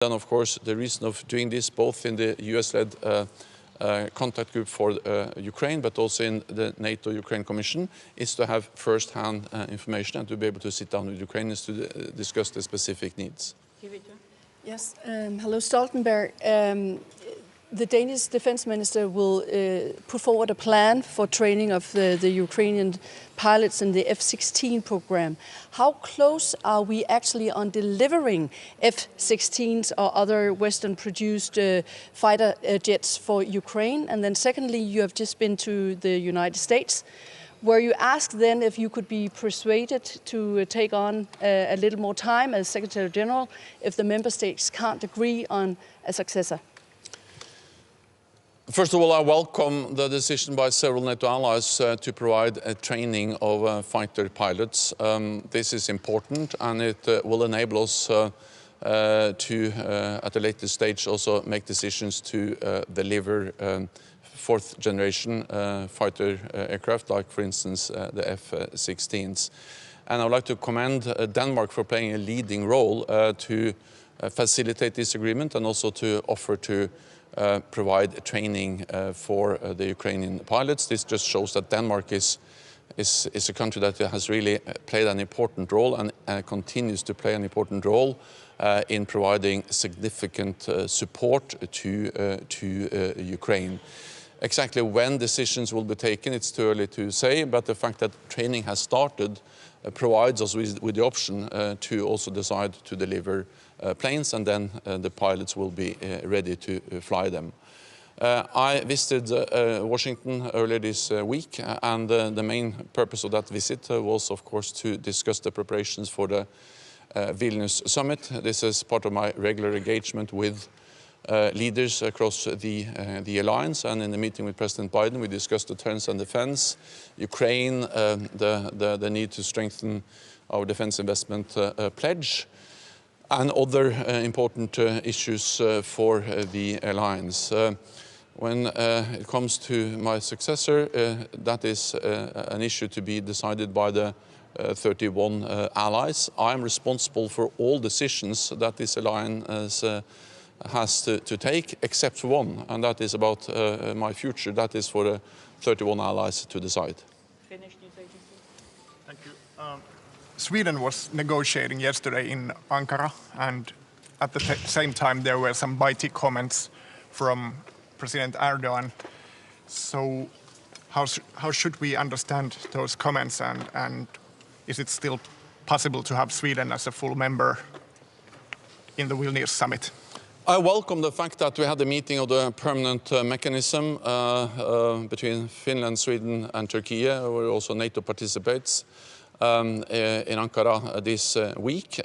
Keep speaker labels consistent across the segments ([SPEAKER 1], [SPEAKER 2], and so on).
[SPEAKER 1] Then, of course, the reason of doing this, both in the US-led contact group for Ukraine, but also in the NATO Ukraine Commission, is to have first-hand information and to be able to sit down with Ukrainians to discuss the specific needs.
[SPEAKER 2] Yes, hello Stoltenberg. The Danish defense minister will put forward a plan for training of the Ukrainian pilots in the F-16 program. How close are we actually on delivering F-16s or other Western-produced fighter jets for Ukraine? And then secondly, you have just been to the United States. Were you asked then if you could be persuaded to take on a little more time as Secretary General if the member states can't agree on a successor?
[SPEAKER 1] First of all, I welcome the decision by several NATO allies to provide a training of fighter pilots. This is important, and it will enable us to, at a later stage, also make decisions to deliver fourth-generation fighter aircraft, like, for instance, the F-16s. And I would like to commend Denmark for playing a leading role to facilitate this agreement and also to offer to provide training for the Ukrainian pilots. This just shows that Denmark is a country that has really played an important role and continues to play an important role in providing significant support to Ukraine. Exactly when decisions will be taken, it's too early to say, but the fact that training has started provides us with the option to also decide to deliver planes, and then the pilots will be ready to fly them. I visited Washington earlier this week, and the main purpose of that visit was, of course, to discuss the preparations for the Vilnius summit. This is part of my regular engagement with leaders across the alliance, and in the meeting with President Biden we discussed deterrence and defense, Ukraine, the need to strengthen our defense investment pledge, and other important issues for the alliance. When it comes to my successor, that is an issue to be decided by the 31 allies. I am responsible for all decisions that this alliance has to take, except for one, and that is about my future. That is for the 31 allies to decide.
[SPEAKER 3] Finnish news agency.
[SPEAKER 4] Thank you. Sweden was negotiating yesterday in Ankara, and at the same time there were some bitey comments from President Erdogan. So how should we understand those comments, and is it still possible to have Sweden as a full member in the Vilnius summit?
[SPEAKER 1] I welcome the fact that we had a meeting of the permanent mechanism between Finland, Sweden and Turkey, where also NATO participates, in Ankara this week.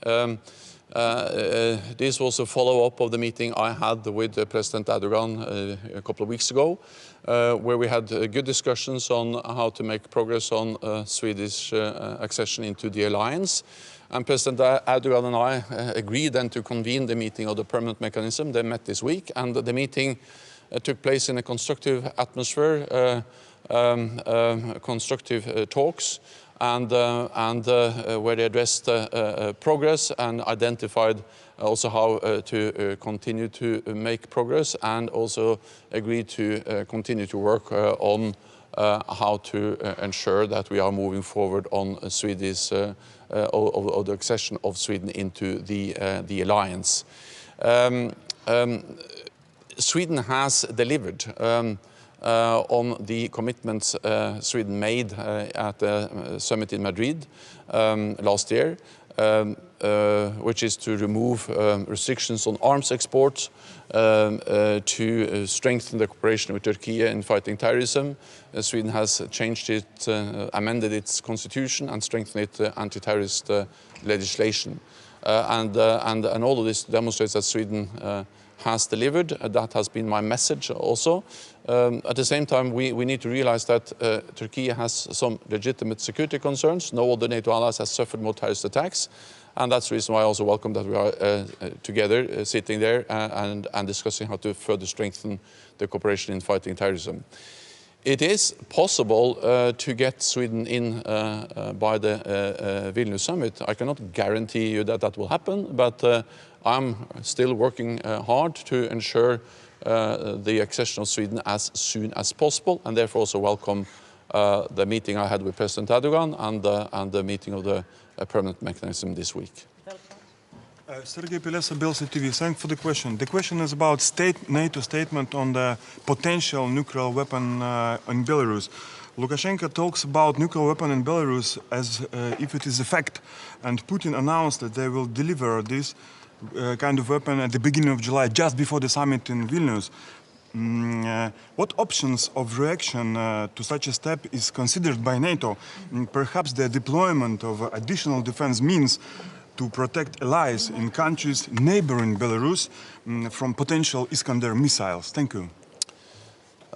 [SPEAKER 1] This was a follow-up of the meeting I had with President Erdogan a couple of weeks ago, where we had good discussions on how to make progress on Swedish accession into the alliance. And President Erdogan and I agreed then to convene the meeting of the permanent mechanism. They met this week, and the meeting took place in a constructive atmosphere, constructive talks, and where they addressed progress and identified also how to continue to make progress, and also agreed to continue to work on how to ensure that we are moving forward on Swedish of the accession of Sweden into the alliance. Sweden has delivered on the commitments Sweden made at the summit in Madrid last year, which is to remove restrictions on arms exports, to strengthen the cooperation with Turkey in fighting terrorism. Sweden has changed it, amended its constitution and strengthened its anti-terrorist legislation. And all of this demonstrates that Sweden has delivered. That has been my message also. At the same time, we need to realize that Turkey has some legitimate security concerns. No other NATO allies has suffered more terrorist attacks. And that's the reason why I also welcome that we are together, sitting there and discussing how to further strengthen the cooperation in fighting terrorism. It is possible to get Sweden in by the Vilnius summit. I cannot guarantee you that that will happen, but I'm still working hard to ensure the accession of Sweden as soon as possible, and therefore also welcome the meeting I had with President Erdogan and the meeting of the permanent mechanism this week.
[SPEAKER 3] Sergei Pelesa, Belsa TV. Thanks for the question. The question is about NATO statement on the potential nuclear weapon in Belarus. Lukashenko talks about nuclear weapon in Belarus as if it is a fact, and Putin announced that they will deliver this kind of weapon at the beginning of July, just before the summit in Vilnius. What options of reaction to such a step is considered by NATO? Perhaps the deployment of additional defense means to protect allies in countries neighboring Belarus from potential Iskander missiles. Thank you.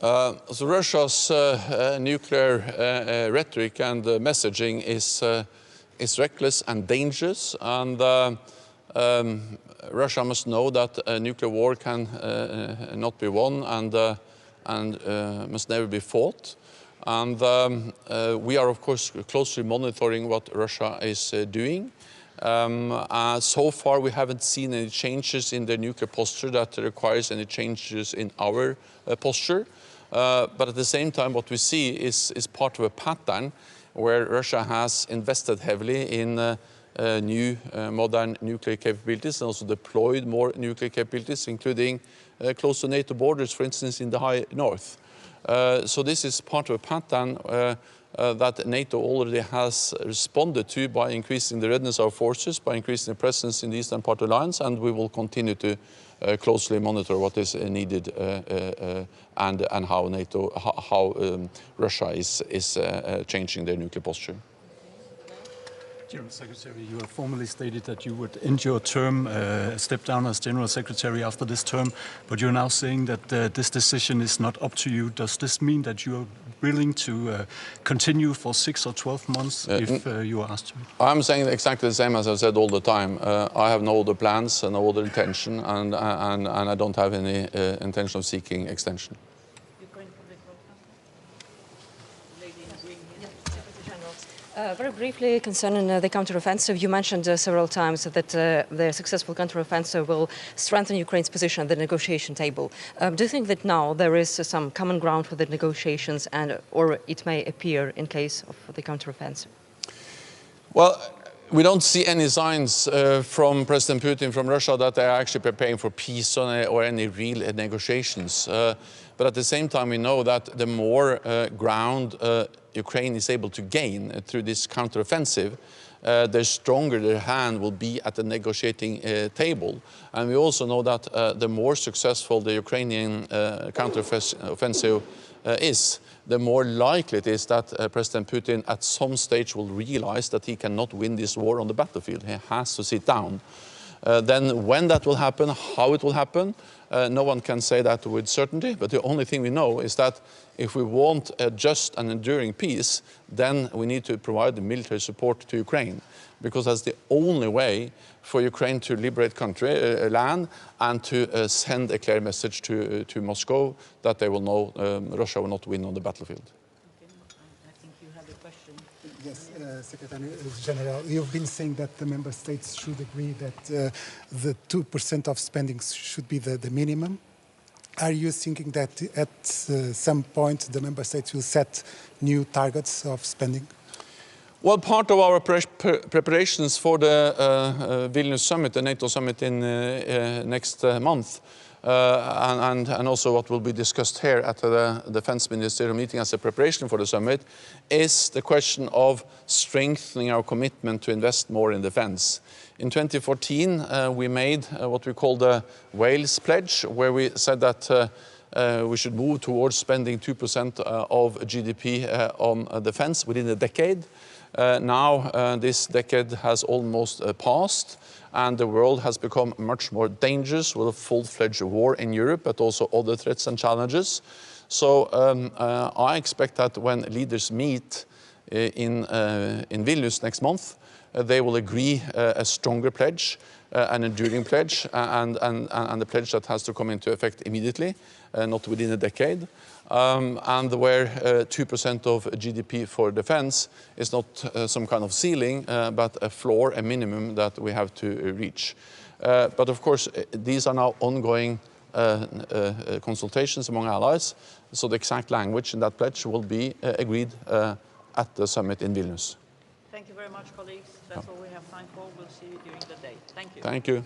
[SPEAKER 1] So Russia's nuclear rhetoric and messaging is reckless and dangerous, and Russia must know that a nuclear war can not be won and must never be fought. And we are, of course, closely monitoring what Russia is doing. So far, we haven't seen any changes in their nuclear posture that requires any changes in our posture. But at the same time, what we see is part of a pattern where Russia has invested heavily in new modern nuclear capabilities and also deployed more nuclear capabilities, including close to NATO borders, for instance, in the high north. So this is part of a pattern that NATO already has responded to by increasing the readiness of our forces, by increasing the presence in the eastern part of the alliance, and we will continue to closely monitor what is needed and how Russia is changing their nuclear posture.
[SPEAKER 5] General Secretary, you have formally stated that you would end your term, step down as General Secretary after this term, but you're now saying that this decision is not up to you. Does this mean that you are willing to continue for 6 or 12 months if you are asked to?
[SPEAKER 1] I'm saying exactly the same as I've said all the time. I have no other plans and no other intention, and I don't have any intention of seeking extension.
[SPEAKER 6] Very briefly, concerning the counteroffensive, you mentioned several times that the successful counteroffensive will strengthen Ukraine's position at the negotiation table. Do you think that now there is some common ground for the negotiations, or it may appear in case of the counteroffensive?
[SPEAKER 1] Well, we don't see any signs from President Putin, from Russia, that they are actually preparing for peace or any real negotiations. But at the same time, we know that the more ground Ukraine is able to gain through this counteroffensive, the stronger their hand will be at the negotiating table. And we also know that the more successful the Ukrainian counteroffensive is, the more likely it is that President Putin at some stage will realize that he cannot win this war on the battlefield. He has to sit down. Then when that will happen, how it will happen, no one can say that with certainty, but the only thing we know is that if we want a just and enduring peace, then we need to provide the military support to Ukraine, because that's the only way for Ukraine to liberate land and to send a clear message to Moscow that they will know Russia will not win on the battlefield.
[SPEAKER 7] Yes, Secretary General, you've been saying that the member states should agree that the 2% of spending should be the minimum. Are you thinking that at some point the member states will set new targets of spending?
[SPEAKER 1] Well, part of our preparations for the Vilnius summit, the NATO summit in next month, and also what will be discussed here at the Defense Ministerial meeting as a preparation for the summit, is the question of strengthening our commitment to invest more in defense. In 2014, we made what we call the Wales Pledge, where we said that we should move towards spending 2% of GDP on defense within a decade. Now this decade has almost passed, and the world has become much more dangerous with a full-fledged war in Europe, but also other threats and challenges. So I expect that when leaders meet in Vilnius next month, they will agree a stronger pledge, an enduring pledge, and a pledge that has to come into effect immediately, not within a decade. And where 2% of GDP for defense is not some kind of ceiling, but a floor, a minimum that we have to reach. But of course, these are now ongoing consultations among allies, so the exact language in that pledge will be agreed at the summit in Vilnius.
[SPEAKER 8] Thank you very much, colleagues. That's all we have time for. We'll see you during the day. Thank you.
[SPEAKER 1] Thank you.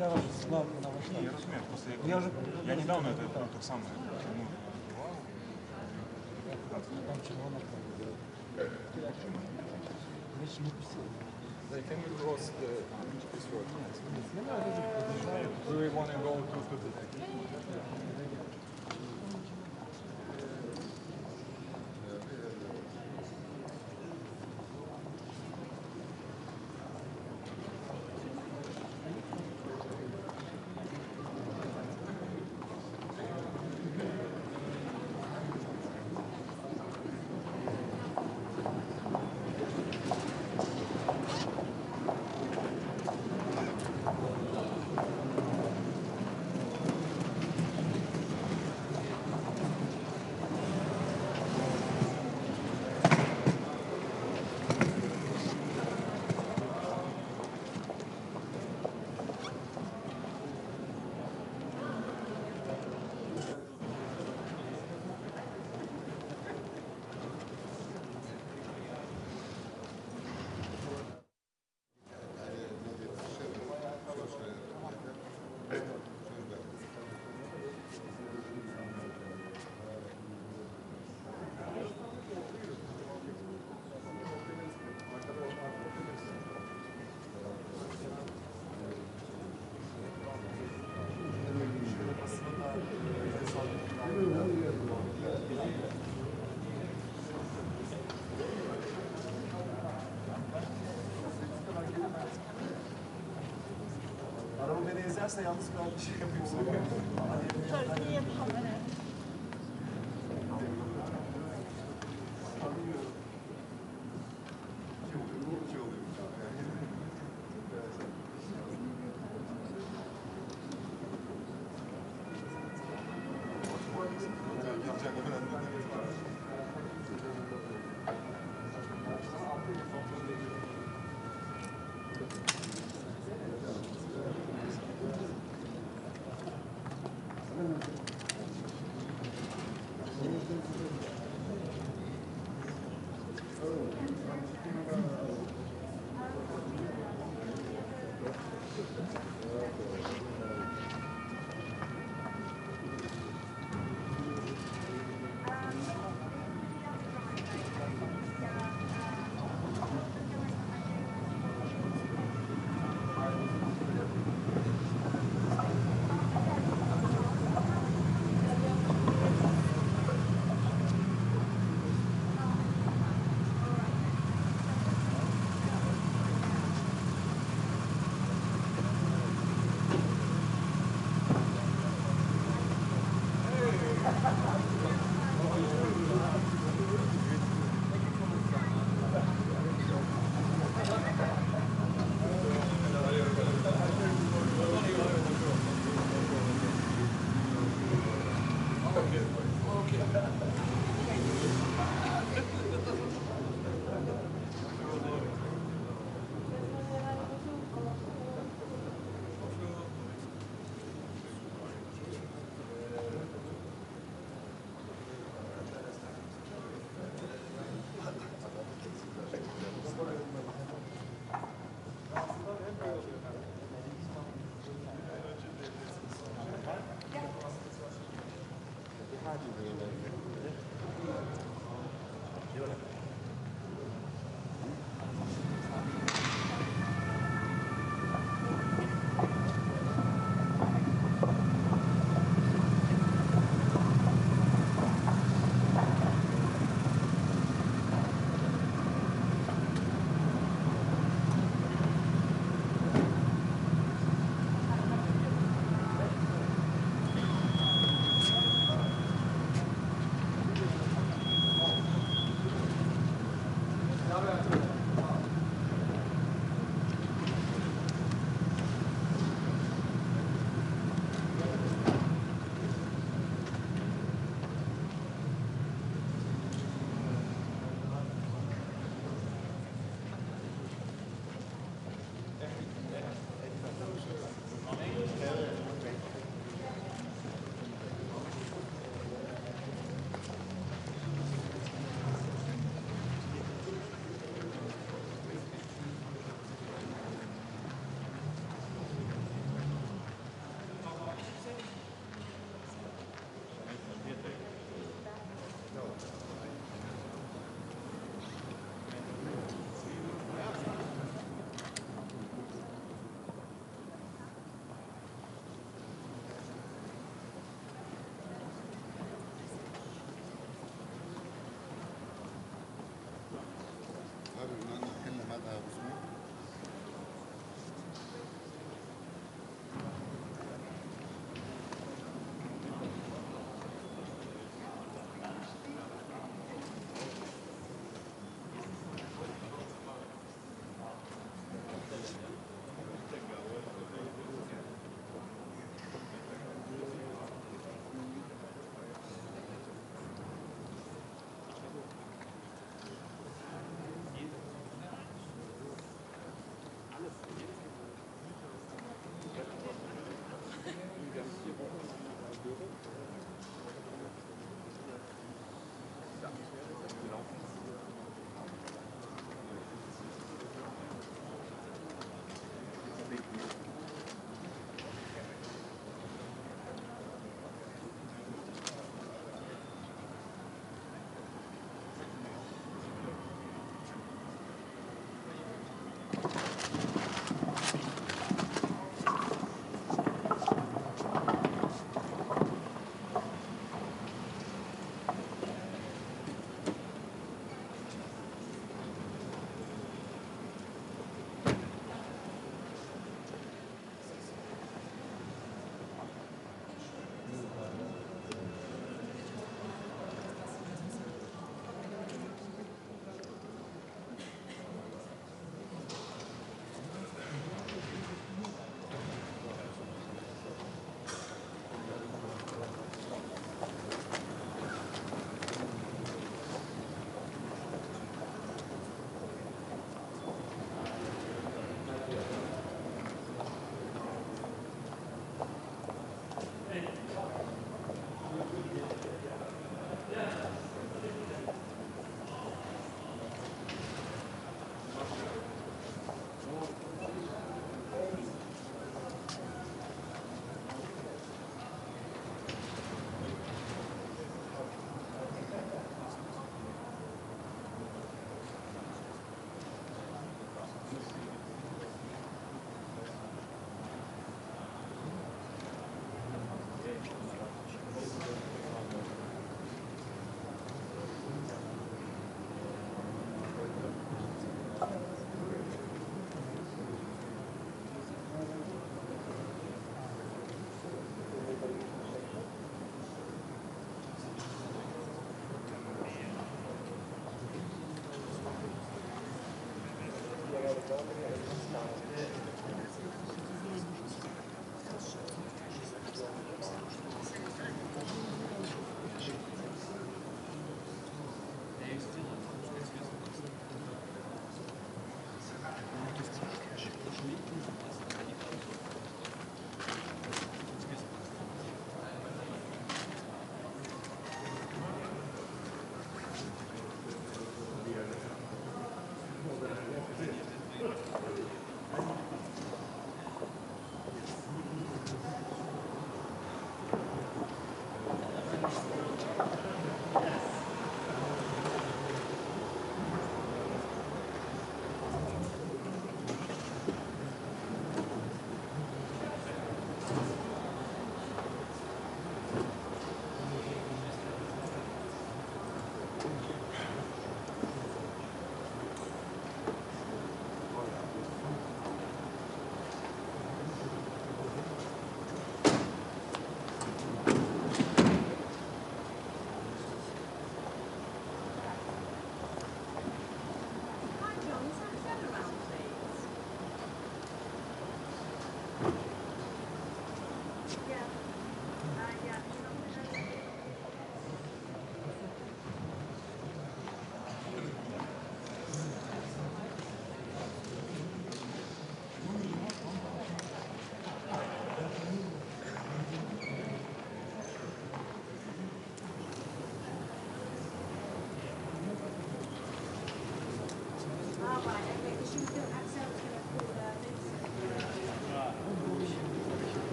[SPEAKER 3] Я розумію, просто я недавно это так само.
[SPEAKER 9] Can we cross this road? Do we want to go to the...
[SPEAKER 10] Araba beni ezerse yalnız ben bir şey yapayım sana.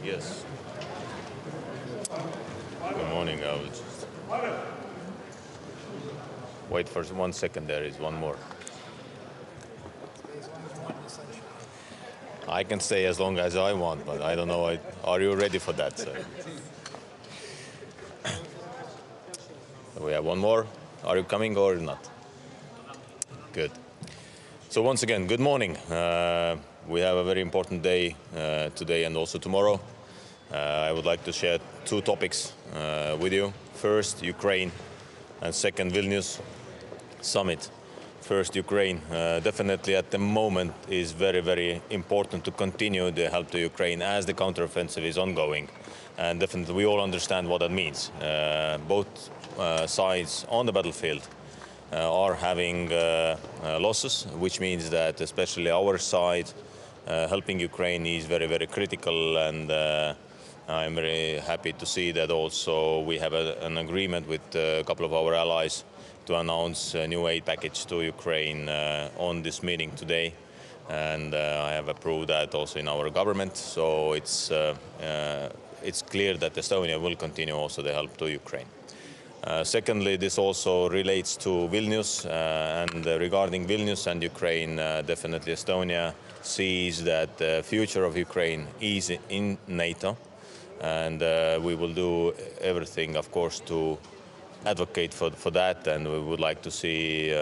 [SPEAKER 11] Yes. Good morning. I will just wait for 1 second. There is one more. I can stay as long as I want, but I don't know. Are you ready for that? So we have one more. Are you coming or not? Good. So once again, good morning. We have a very important day today and also tomorrow. I would like to share two topics with you. First, Ukraine, and second, Vilnius summit. First, Ukraine. Definitely at the moment is very, very important to continue the help to Ukraine as the counteroffensive is ongoing. And definitely we all understand what that means. Both sides on the battlefield are having losses, which means that especially our side helping Ukraine is very, very critical, and I'm very happy to see that also we have an agreement with a couple of our allies to announce a new aid package to Ukraine on this meeting today, and I have approved that also in our government. So it's clear that Estonia will continue also the help to Ukraine. Secondly, this also relates to Vilnius, and regarding Vilnius and Ukraine, definitely Estonia sees that the future of Ukraine is in NATO, and we will do everything, of course, to advocate for that, and we would like to see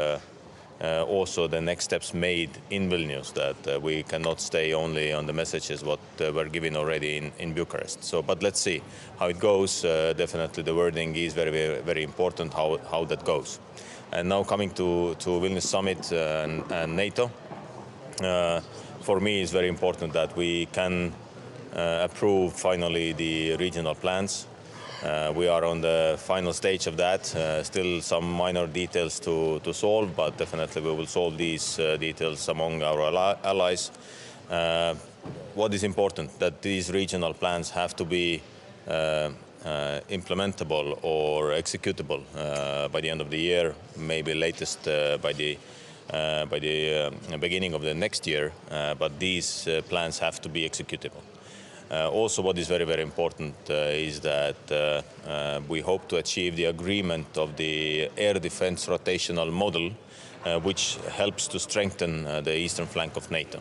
[SPEAKER 11] also the next steps made in Vilnius, that we cannot stay only on the messages what were given already in Bucharest. So, but let's see how it goes. Definitely the wording is very important, how that goes. And now coming to Vilnius summit and NATO, for me it's very important that we can approve finally the regional plans. We are on the final stage of that, still some minor details to solve, but definitely we will solve these details among our allies. What is important, that these regional plans have to be implementable or executable by the end of the year, maybe latest by the beginning of the next year, but these plans have to be executable. Also, what is very important is that we hope to achieve the agreement of the air defense rotational model, which helps to strengthen the eastern flank of NATO.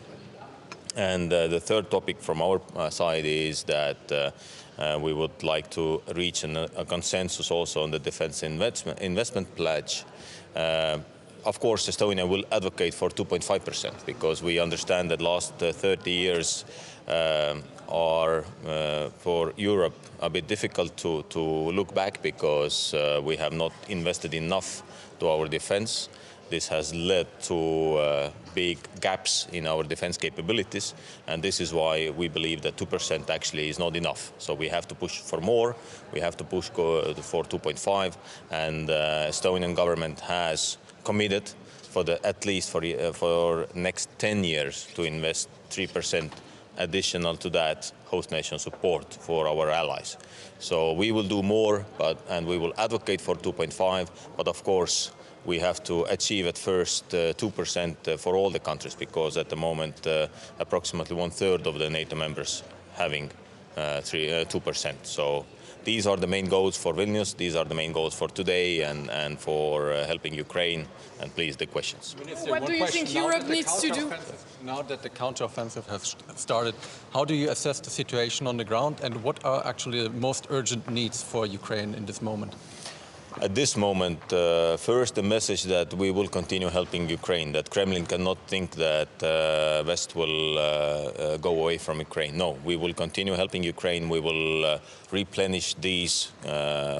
[SPEAKER 11] And the third topic from our side is that we would like to reach a consensus also on the defense investment pledge. Of course, Estonia will advocate for 2.5% because we understand that last 30 years are for Europe a bit difficult to look back because we have not invested enough to our defense. This has led to big gaps in our defense capabilities, and this is why we believe that 2% actually is not enough. So we have to push for more, we have to push for 2.5, and Estonian government has committed for at least for next 10 years to invest 3% additional to that host nation support for our allies. So we will do more, and we will advocate for 2.5, but of course we have to achieve at first 2% for all the countries, because at the moment approximately 1/3 of the NATO members having 2%. So these are the main goals for Vilnius, these are the main goals for today and for helping Ukraine. And please, the questions.
[SPEAKER 12] What do you think Europe needs to do?
[SPEAKER 9] Now that the counteroffensive has started, how do you assess the situation on the ground, and what are actually the most urgent needs for Ukraine in this moment?
[SPEAKER 11] At this moment, first the message that we will continue helping Ukraine, that Kremlin cannot think that West will go away from Ukraine. No, we will continue helping Ukraine. We will replenish these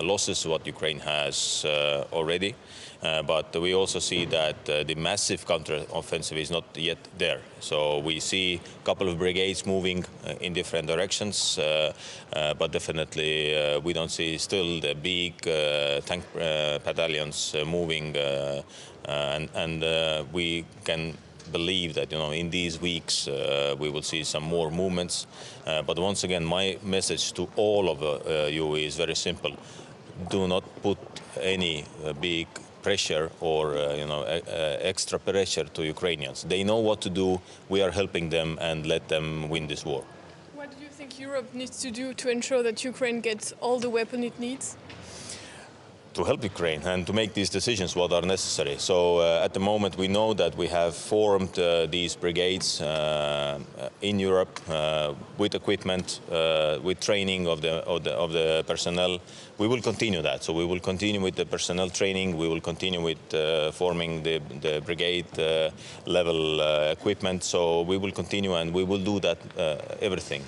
[SPEAKER 11] losses what Ukraine has already. But we also see that the massive counter-offensive is not yet there. So we see a couple of brigades moving in different directions, but definitely we don't see still the big tank battalions moving, and we can believe that in these weeks we will see some more movements. But once again, my message to all of you is very simple: do not put any big pressure or extra pressure to Ukrainians. They know what to do. We are helping them, and let them win this war.
[SPEAKER 12] What do you think Europe needs to do to ensure that Ukraine gets all the weapons it needs?
[SPEAKER 11] To help Ukraine and to make these decisions what are necessary. So at the moment we know that we have formed these brigades in Europe with equipment, with training of the personnel. We will continue that. So we will continue with the personnel training. We will continue with forming the brigade level equipment. So we will continue, and we will do that everything.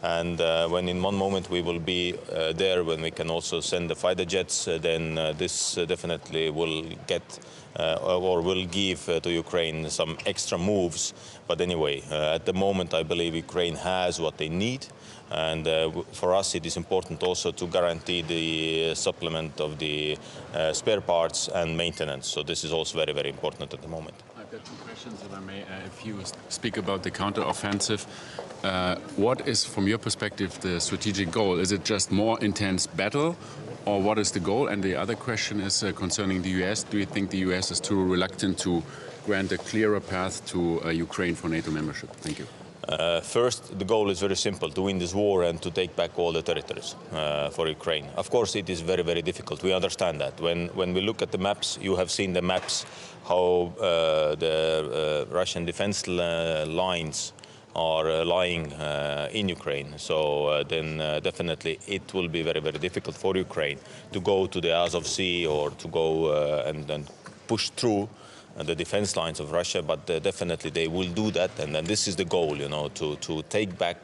[SPEAKER 11] And when in one moment we will be there, when we can also send the fighter jets, then this definitely will get or will give to Ukraine some extra moves. But anyway, at the moment I believe Ukraine has what they need. And for us it is important also to guarantee the supplement of the spare parts and maintenance. So this is also very, very important at the moment.
[SPEAKER 13] I've got two questions, if I may. If you speak about the counter-offensive, what is, from your perspective, the strategic goal? Is it just more intense battle, or what is the goal? And the other question is concerning the US. Do you think the US is too reluctant to grant a clearer path to Ukraine for NATO membership? Thank you.
[SPEAKER 11] First, the goal is very simple: to win this war and to take back all the territories for Ukraine. Of course, it is very, very difficult. We understand that. When we look at the maps, you have seen the maps, how the Russian defense lines are lying in Ukraine. So then definitely it will be very, very difficult for Ukraine to go to the Azov Sea or to go and push through the defense lines of Russia, but definitely they will do that, and then this is the goal, you know, to take back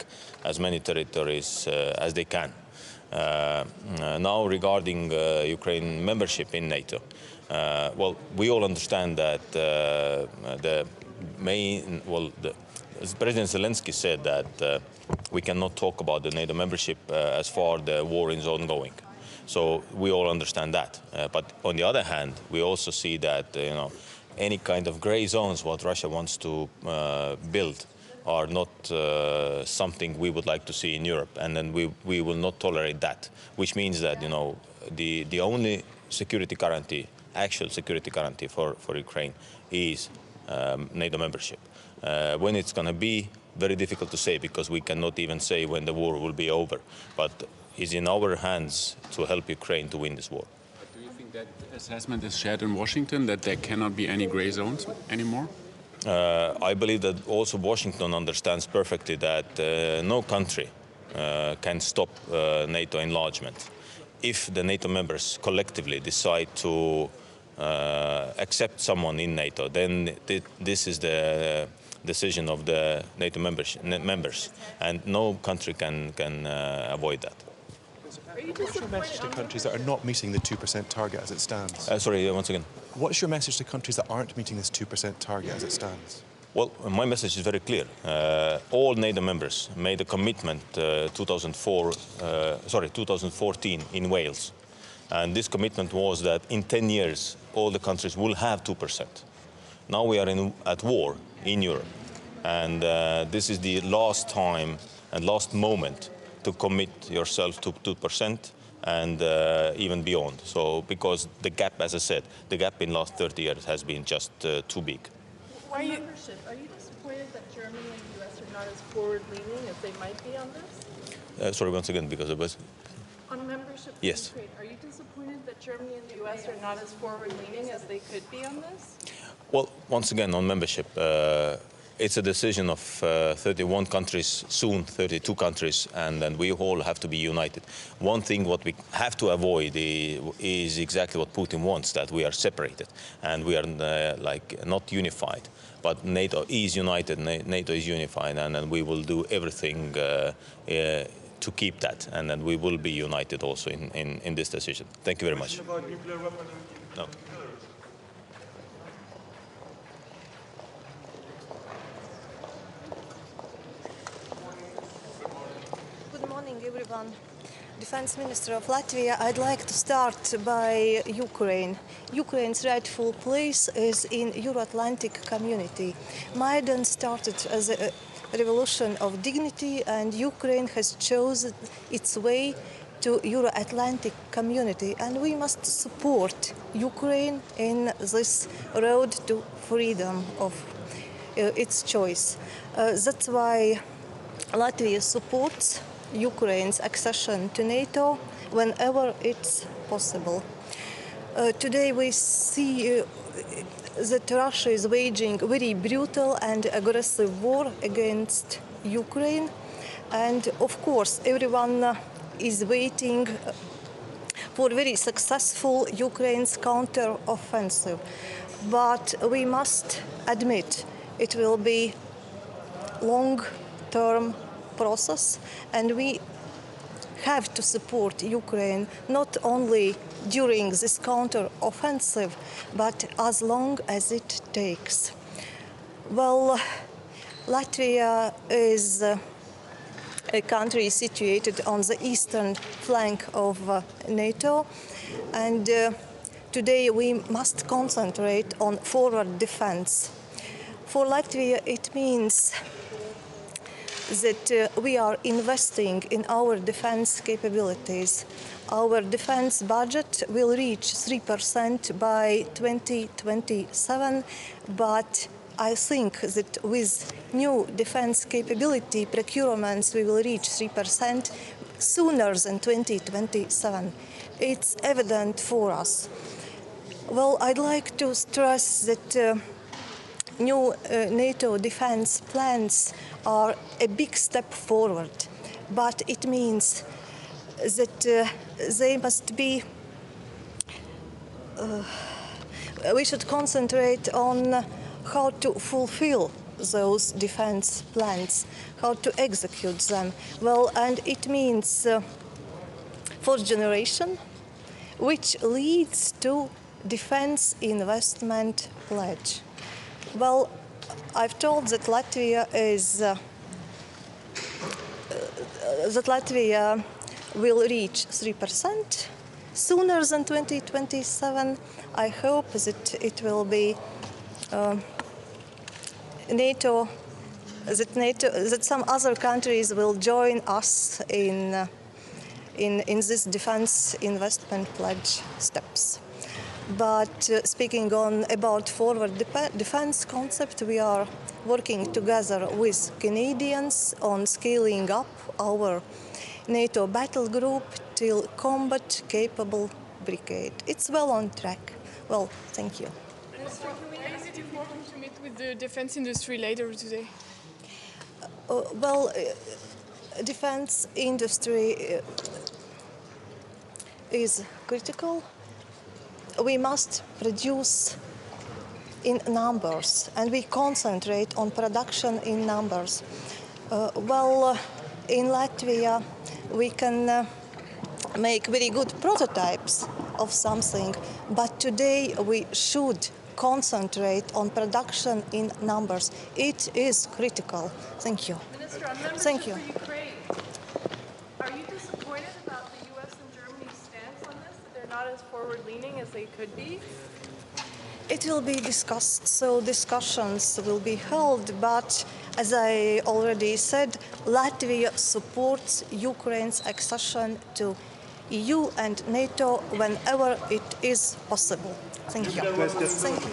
[SPEAKER 11] as many territories as they can. Now, regarding Ukraine membership in NATO, well, we all understand that as President Zelensky said that we cannot talk about the NATO membership as far the war is ongoing. So we all understand that. But on the other hand, we also see that you know, any kind of gray zones what Russia wants to build are not something we would like to see in Europe, and then we will not tolerate that. Which means that you know the only security guarantee, actual security guarantee for Ukraine, is NATO membership. When it's going to be, very difficult to say, because we cannot even say when the war will be over. But it's in our hands to help Ukraine to win this war.
[SPEAKER 13] But do you think that assessment is shared in Washington, that there cannot be any gray zones anymore?
[SPEAKER 11] I believe that also Washington understands perfectly that no country can stop NATO enlargement. If the NATO members collectively decide to accept someone in NATO, then this is the decision of the NATO members, and no country can avoid that.
[SPEAKER 10] What's your message to countries that are not meeting the 2% target as it stands?
[SPEAKER 11] Sorry, once again.
[SPEAKER 10] What's your message to countries that aren't meeting this 2% target as it stands?
[SPEAKER 11] Well, my message is very clear. All NATO members made a commitment 2014 in Wales. And this commitment was that in 10 years, all the countries will have 2%. Now we are at war in Europe. And this is the last time and last moment to commit yourself to 2% and even beyond. So, because the gap, as I said, the gap in the last 30 years has been just too big.
[SPEAKER 2] Are you disappointed that Germany and the US are not as forward-leaning as they might be on this?
[SPEAKER 11] Sorry, once again, because it was...
[SPEAKER 2] On membership of
[SPEAKER 11] Yes.
[SPEAKER 2] Ukraine, are you disappointed that Germany and the US are not as forward-leaning as they could be on this?
[SPEAKER 11] Well, once again, on membership, it's a decision of 31 countries, soon 32 countries, and then we all have to be united. One thing what we have to avoid is exactly what Putin wants, that we are separated and we are like not unified. But NATO is united, NATO is unified, and then we will do everything to keep that, and then we will be united also in this decision. Thank you very much. No.
[SPEAKER 14] Good morning, everyone. Defense Minister of Latvia, I'd like to start by Ukraine. Ukraine's rightful place is in Euro-Atlantic community. Maidan started as a revolution of dignity, and Ukraine has chosen its way to Euro-Atlantic community, and we must support Ukraine in this road to freedom of its choice. That's why Latvia supports Ukraine's accession to NATO whenever it's possible. Today we see that Russia is waging very brutal and aggressive war against Ukraine, and of course everyone is waiting for very successful Ukraine's counter-offensive. But we must admit it will be long-term process, and we have to support Ukraine not only during this counter-offensive, but as long as it takes. Well, Latvia is a country situated on the eastern flank of NATO, and today we must concentrate on forward defense. For Latvia, it means that we are investing in our defense capabilities. Our defense budget will reach 3% by 2027, but I think that with new defense capability procurements, we will reach 3% sooner than 2027. It's evident for us. Well, I'd like to stress that new NATO defense plans are a big step forward, but it means that they must be we should concentrate on how to fulfill those defense plans, how to execute them. Well, and it means fourth generation, which leads to defense investment pledge. Well, I've told that Latvia will reach 3% sooner than 2027. I hope that it will be NATO, that some other countries will join us in this defense investment pledge steps. But speaking about forward defense concept, we are working together with Canadians on scaling up our NATO battle group till combat capable brigade. It's well on track. Well, thank you.
[SPEAKER 12] Minister, is it important to meet with the defense industry later today?
[SPEAKER 14] Defense industry is critical. We must produce in numbers, and we concentrate on production in numbers. In Latvia, we can make very good prototypes of something, but today we should concentrate on production in numbers. It is critical. Thank you.
[SPEAKER 15] Minister, on membership
[SPEAKER 14] Thank you.
[SPEAKER 15] for Ukraine, are you disappointed about the U.S. and Germany's stance on this, that they're not as forward-leaning as they could be?
[SPEAKER 14] It will be discussed, so discussions will be held, but as I already said, Latvia supports Ukraine's accession to EU and NATO whenever it is possible. Thank you. Thank you.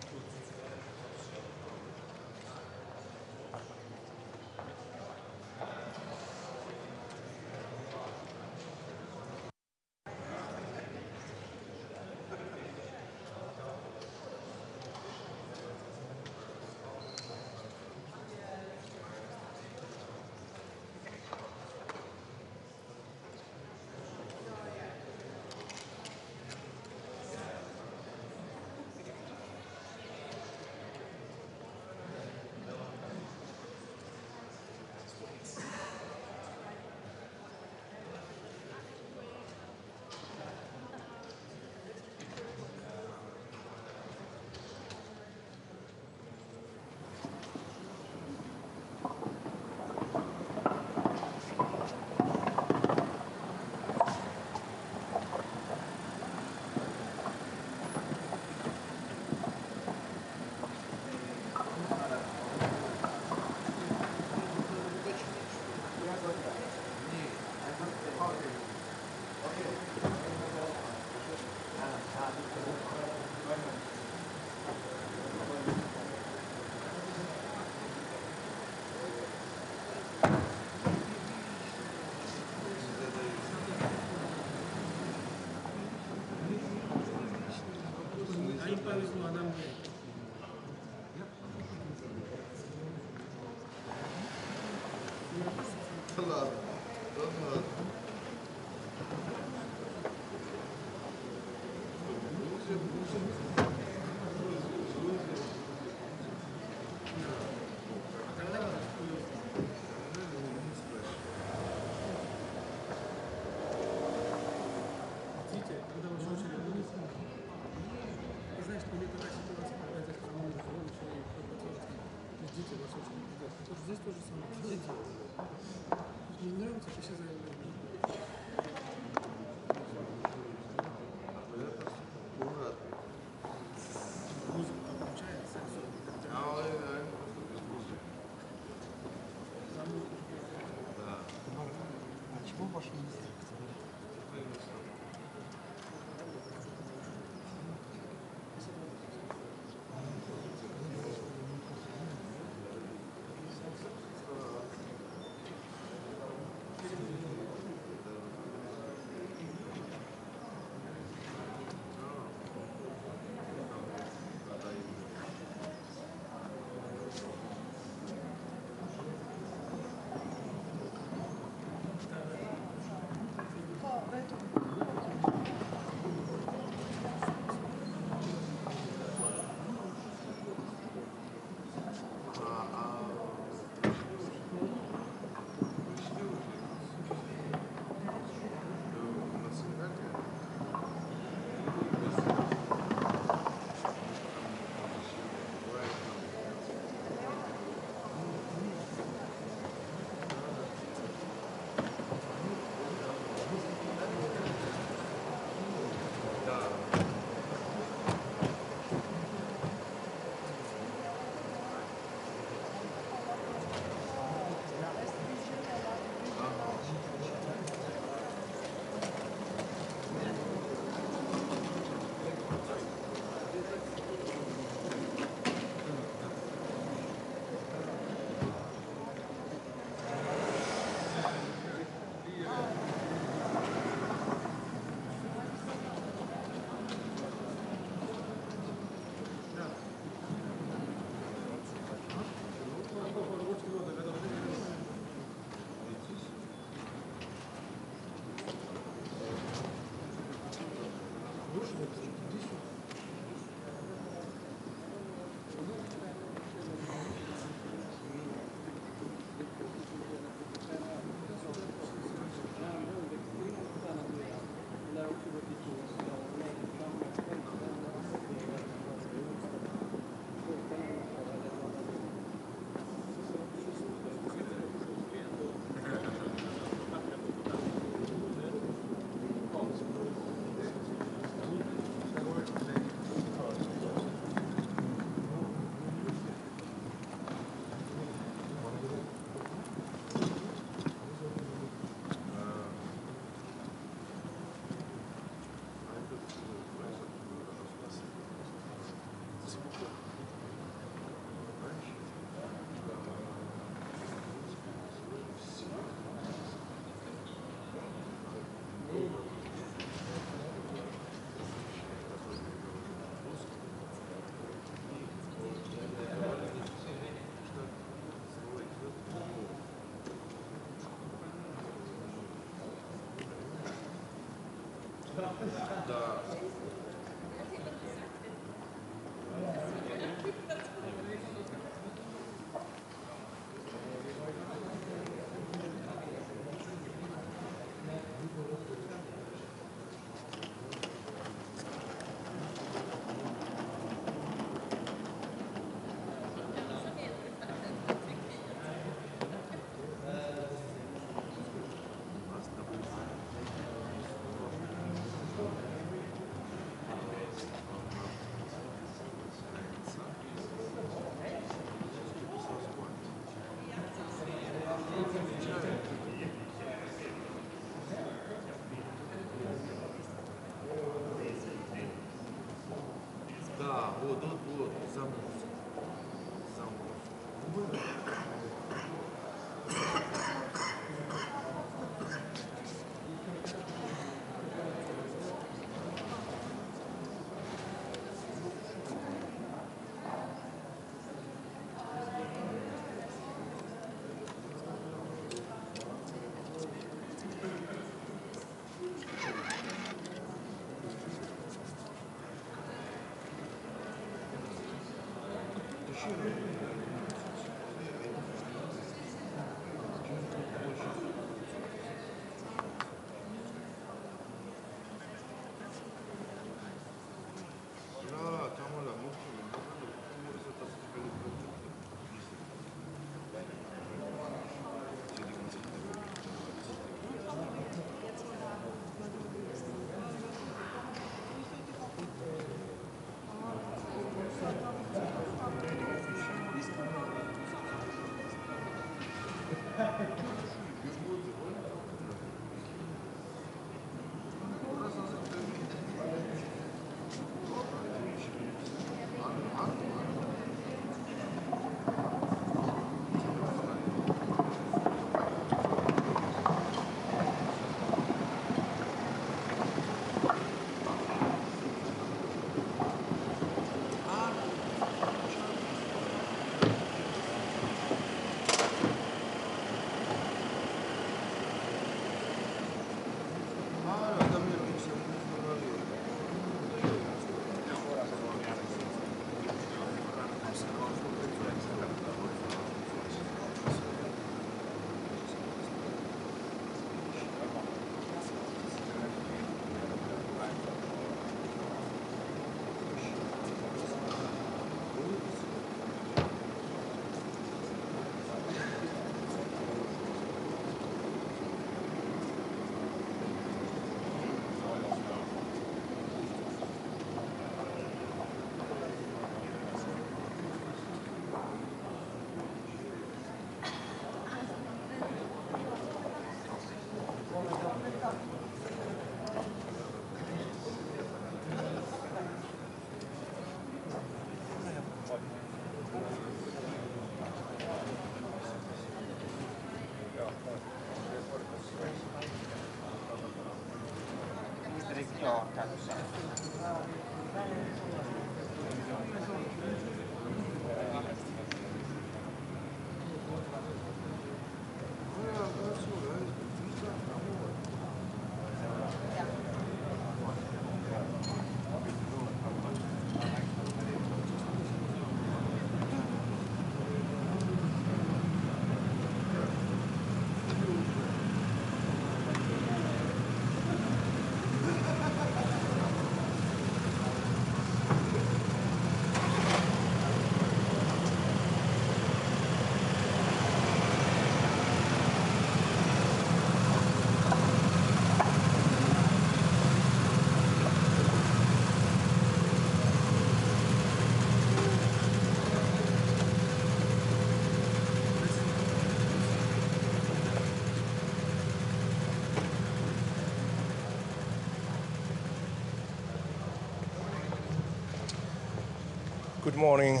[SPEAKER 16] Good morning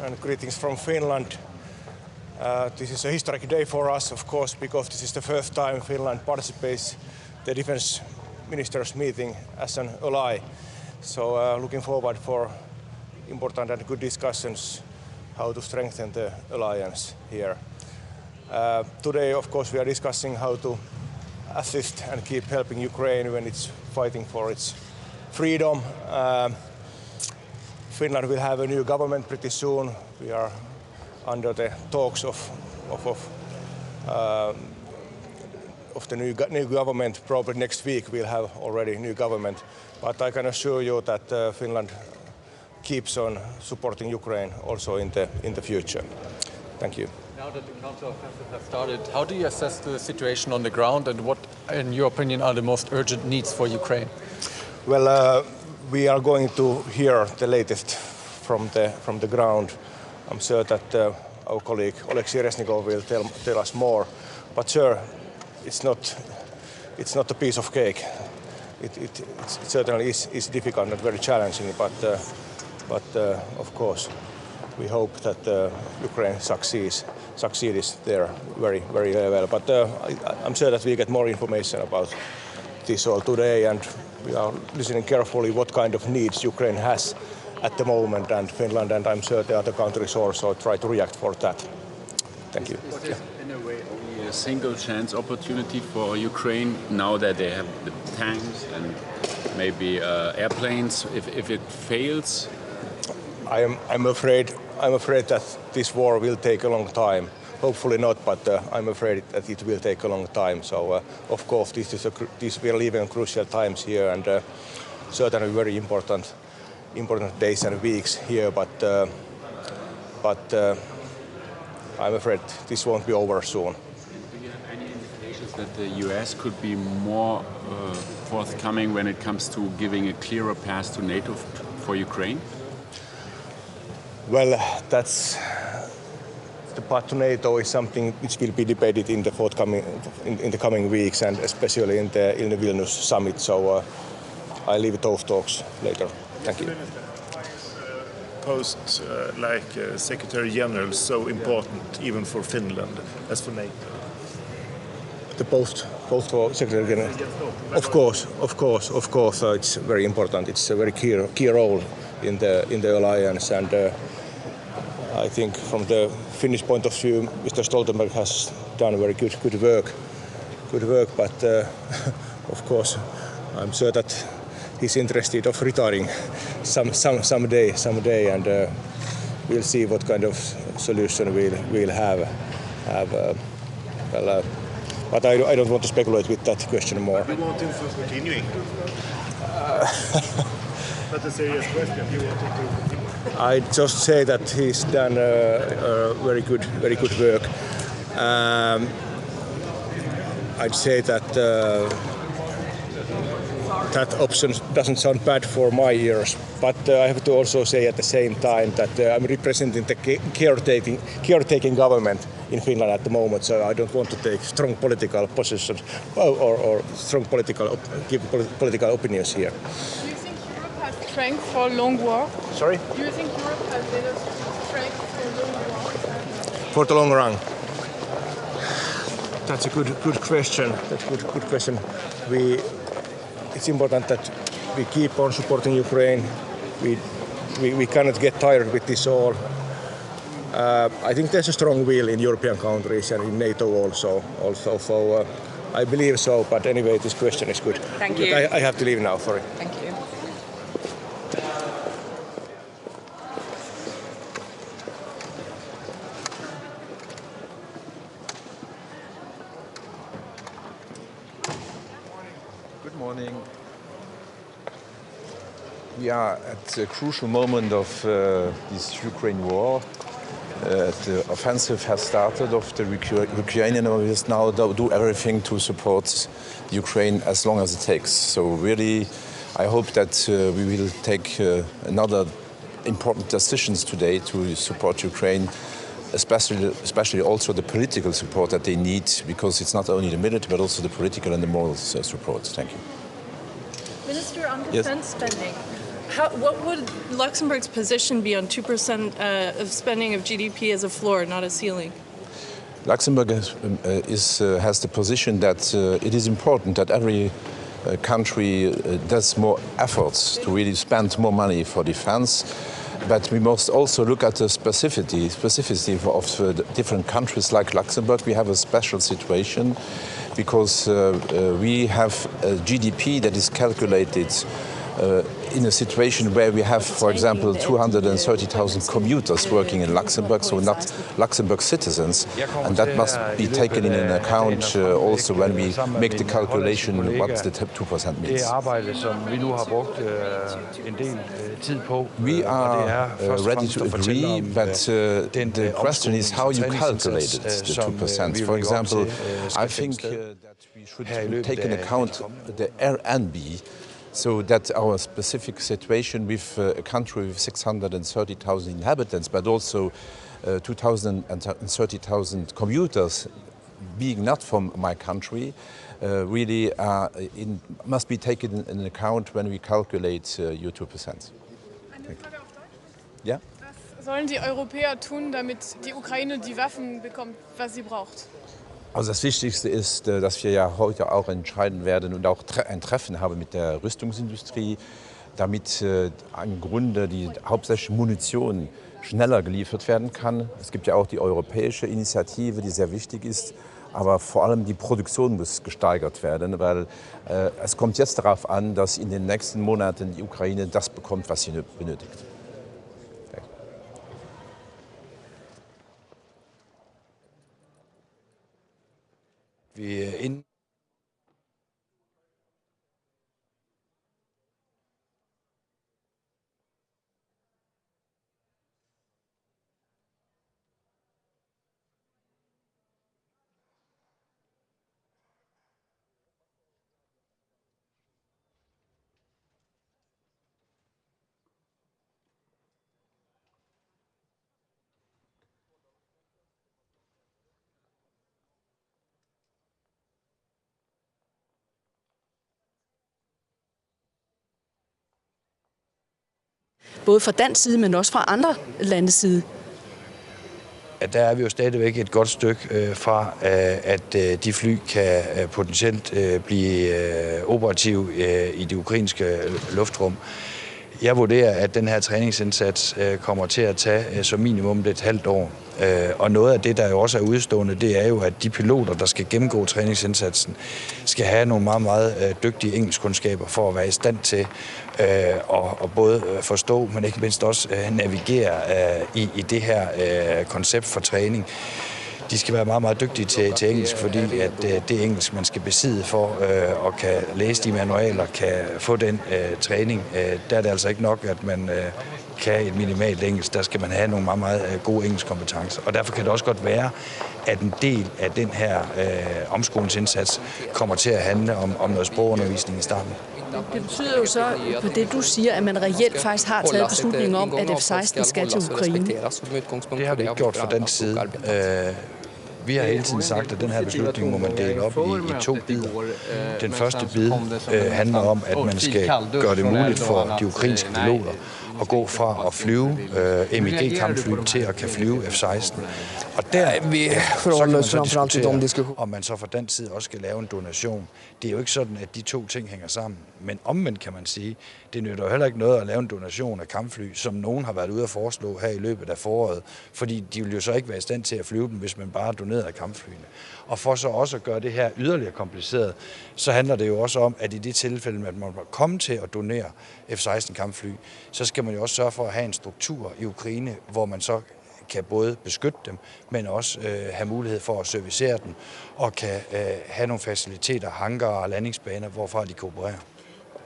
[SPEAKER 16] and greetings from Finland. This is a historic day for us, of course, because this is the first time Finland participates the defense ministers meeting as an ally. So looking forward for important and good discussions how to strengthen the alliance here. Today, of course, we are discussing how to assist and keep helping Ukraine when it's fighting for its freedom. Finland will have a new government pretty soon. We are under the talks of the new government. Probably next week we'll have already a new government. But I can assure you that Finland keeps on supporting Ukraine also in the future. Thank you.
[SPEAKER 9] Now that the counter-offensive has started, how do you assess the situation on the ground and what, in your opinion, are the most urgent needs for Ukraine?
[SPEAKER 16] Well, we are going to hear the latest from the ground. I'm sure that our colleague Oleksiy Reznikov will tell us more. But sure, it's not a piece of cake. It certainly is difficult and very challenging. But of course, we hope that Ukraine succeeds there very well. But I'm sure that we'll get more information about this all today, and we are listening carefully what kind of needs Ukraine has at the moment, and Finland and I'm sure the other countries also try to react for that. Thank you.
[SPEAKER 13] What is in a way only a single chance opportunity for Ukraine now that they have the tanks and maybe airplanes? If it fails,
[SPEAKER 16] I'm afraid that this war will take a long time. Hopefully not, but I'm afraid that it will take a long time. So of course we are living in crucial times here, and certainly very important days and weeks here. But I'm afraid this won't be over soon.
[SPEAKER 13] do you have any indications that the US could be more forthcoming when it comes to giving a clearer path to NATO for Ukraine?
[SPEAKER 16] Well, that's the path to NATO is something which will be debated in the coming weeks, and especially in the Vilnius summit. So I leave those talks later. Thank you.
[SPEAKER 17] Post like Secretary General so important even for Finland as for NATO?
[SPEAKER 16] The post for Secretary General. Of course, it's very important. It's a very key role in the alliance, and I think from the Finnish point of view, Mr. Stoltenberg has done very good work. But of course, I'm sure that he's interested of retiring someday, and we'll see what kind of solution we'll have. But I don't want to speculate with that question more.
[SPEAKER 17] You want him for continuing? That's a serious question. You want him to continue?
[SPEAKER 16] I just say that he's done very good work. I'd say that that option doesn't sound bad for my ears, but I have to also say at the same time that I'm representing the caretaking government in Finland at the moment, so I don't want to take strong political positions or strong give political opinions here.
[SPEAKER 12] Do you think Europe has strength for a long war?
[SPEAKER 16] Sorry?
[SPEAKER 12] Do you think Europe has enough strength for a long war?
[SPEAKER 16] For the long run? That's a good question. Good question. It's important that we keep on supporting Ukraine. We cannot get tired with this all. I think there's a strong will in European countries and in NATO also. So I believe so. But anyway, this question is good.
[SPEAKER 6] Thank you.
[SPEAKER 16] I have to leave now. Sorry.
[SPEAKER 6] Thank you.
[SPEAKER 18] Good morning. We are at a crucial moment of this Ukraine war. The offensive has started of the Ukrainian armies now do everything to support Ukraine as long as it takes. So really, I hope that we will take another important decisions today to support Ukraine, especially also the political support that they need, because it's not only the military but also the political and the moral support. Thank you.
[SPEAKER 15] Minister, on defense spending, what would Luxembourg's position be on 2% of spending of GDP as a floor, not a ceiling?
[SPEAKER 18] Luxembourg has the position that it is important that every country does more efforts to really spend more money for defense. But we must also look at the specificity of the different countries. Like Luxembourg, we have a special situation because we have a GDP that is calculated in a situation where we have, for example, 230,000 commuters working in Luxembourg, so not Luxembourg citizens, and that must be taken in account also when we make the calculation what the 2% means. We are ready to agree, but the question is how you calculated the 2%. For example, I think that we should take into account the R&B, so that our specific situation with a country with 630,000 inhabitants, but also 230,000 commuters being not from my country, really must be taken into account when we calculate your 2%.
[SPEAKER 12] Eine Frage auf Deutsch?
[SPEAKER 18] Ja?
[SPEAKER 12] sollen die Europäer tun, damit die Ukraine die Waffen bekommt, was sie braucht?
[SPEAKER 18] Also das Wichtigste ist, dass wir ja heute auch entscheiden werden und auch ein Treffen haben mit der Rüstungsindustrie, damit im Grunde die hauptsächliche Munition schneller geliefert werden kann. Es gibt ja auch die europäische Initiative, die sehr wichtig ist, aber vor allem die Produktion muss gesteigert werden, weil es kommt jetzt darauf an, dass in den nächsten Monaten die Ukraine das bekommt, was sie benötigt.
[SPEAKER 2] Både fra dansk side, men også fra andre landes side.
[SPEAKER 19] Der er vi jo stadigvæk et godt stykke fra, at de fly kan potentielt blive operative i det ukrainske luftrum. Jeg vurderer, at den her træningsindsats kommer til at tage som minimum et halvt år. Og noget af det, der jo også er udstående, det er jo, at de piloter, der skal gennemgå træningsindsatsen, skal have nogle meget, meget dygtige engelskkundskaber for at være i stand til at både forstå, men ikke mindst også navigere i det her koncept for træning. De skal være meget, meget dygtige til engelsk, fordi at det engelsk, man skal besidde for at kan læse de manualer, kan få den træning. Der er det altså ikke nok, at man kan et minimalt engelsk. Der skal man have nogle meget, meget gode engelskkompetencer. Og derfor kan det også godt være, at en del af den her omskolingsindsats kommer til at handle om noget sprogundervisning i starten.
[SPEAKER 2] Det betyder jo så, på det du siger, at man reelt faktisk har taget beslutningen om, at F-16 skal til Ukraine.
[SPEAKER 19] Det har vi ikke gjort fra den side. Vi har hele tiden sagt, at den her beslutning må man dele op i to bidder. Den første bid handler om, at man skal gøre det muligt for de ukrainske piloter at gå fra at flyve MiG-kampfly til at kan flyve F-16. Og der så kan man så diskutere, om man så fra den side også skal lave en donation. Det er jo ikke sådan, at de to ting hænger sammen. Men omvendt kan man sige, det nytter jo heller ikke noget at lave en donation af kampfly, som nogen har været ude at foreslå her i løbet af foråret. Fordi de vil jo så ikke være i stand til at flyve dem, hvis man bare donerer kampflyene. Og for så også at gøre det her yderligere kompliceret, så handler det jo også om, at i det tilfælde, at man kommer til at donere F-16 kampfly, så skal man jo også sørge for at have en struktur i Ukraine, hvor man så kan både beskytte dem, men også have mulighed for at servicere dem, og kan have nogle faciliteter, hangarer og landingsbaner, hvorfra de kan operere.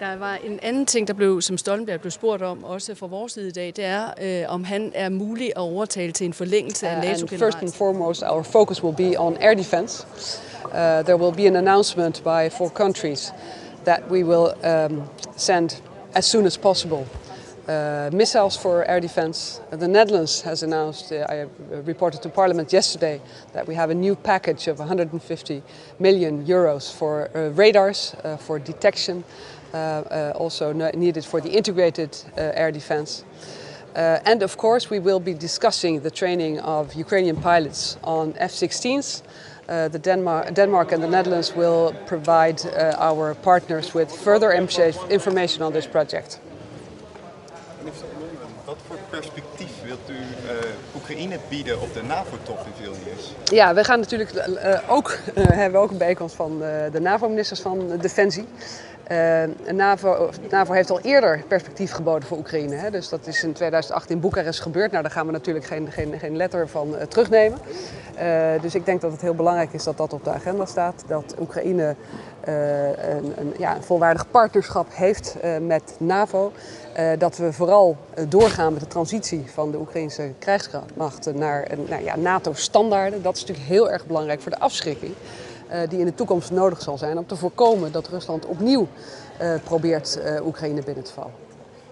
[SPEAKER 2] Der var en anden ting, som Stoltenberg blev spurgt om, også fra vores side i dag, det er, om han er mulig at overtale til en forlængelse af NATO-generalen.
[SPEAKER 20] First and foremost, our focus will be on air defense. There will be an announcement by 4 countries that we will send as soon as possible missiles for air defense. The Netherlands has announced, I reported to Parliament yesterday, that we have a new package of 150 million euros for radars, for detection, also needed for the integrated air defense. And of course we will be discussing the training of Ukrainian pilots on F-16s. Denmark and the Netherlands will provide our partners with further information on this project.
[SPEAKER 21] Wat voor perspectief wilt u Oekraïne bieden op de NAVO-top in Vilnius?
[SPEAKER 20] Ja, we gaan natuurlijk hebben we ook een bijeenkomst van de NAVO-ministers van Defensie. NAVO heeft al eerder perspectief geboden voor Oekraïne. Hè? Dus dat is in 2008 in Boekarest gebeurd. Nou, daar gaan we natuurlijk geen letter van terugnemen. Dus ik denk dat het heel belangrijk is dat dat op de agenda staat. Dat Oekraïne een volwaardig partnerschap heeft met NAVO. Dat we vooral doorgaan met de transitie van de Oekraïnse krijgsmacht naar NATO-standaarden. Dat is natuurlijk heel erg belangrijk voor de afschrikking die in de toekomst nodig zal zijn om te voorkomen dat Rusland opnieuw probeert Oekraïne binnen te vallen.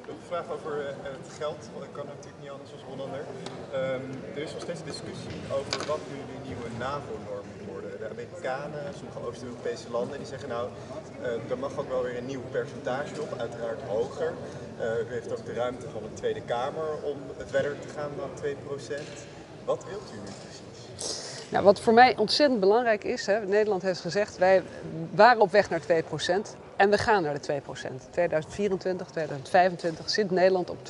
[SPEAKER 21] Een vraag over het geld, want ik kan natuurlijk niet anders als Hollander. Er is nog steeds discussie over wat nu de nieuwe NAVO-norm moet worden. De Amerikanen, sommige Oost-Europese landen, die zeggen nou, er mag ook wel weer een nieuw percentage op, uiteraard hoger. U heeft ook de ruimte van de Tweede Kamer om het verder te gaan dan 2%. Wat wilt u nu precies?
[SPEAKER 20] Nou, wat voor mij ontzettend belangrijk is, Nederland heeft gezegd, wij waren op weg naar 2% en we gaan naar de 2%. 2024, 2025 zit Nederland op 2%.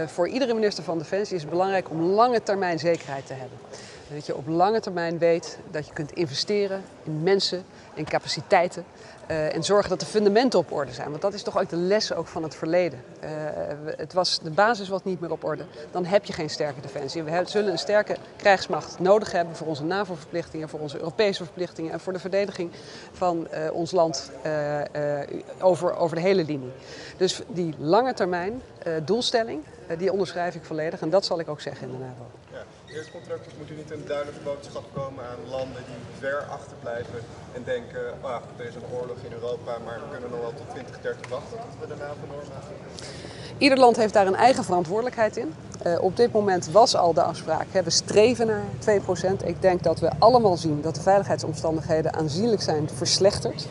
[SPEAKER 20] Voor iedere minister van Defensie is het belangrijk om lange termijn zekerheid te hebben. En dat je op lange termijn weet dat je kunt investeren in mensen, in capaciteiten. En zorgen dat de fundamenten op orde zijn. Want dat is toch ook de les ook van het verleden. De basis was niet meer op orde. Dan heb je geen sterke defensie. We zullen een sterke krijgsmacht nodig hebben voor onze NAVO-verplichtingen, voor onze Europese verplichtingen en voor de verdediging van ons land over de hele linie. Dus die lange termijn doelstelling, die onderschrijf ik volledig. En dat zal ik ook zeggen in de NAVO.
[SPEAKER 21] Eerst contractors moet u niet een duidelijke boodschap komen aan landen die ver achterblijven en denken, er is een oorlog in Europa, maar we kunnen nog wel tot 2030 wachten tot we de NAVO-norm halen?
[SPEAKER 20] Ieder land heeft daar een eigen verantwoordelijkheid in. Op dit moment was al de afspraak, we streven naar 2%. Ik denk dat we allemaal zien dat de veiligheidsomstandigheden aanzienlijk zijn verslechterd.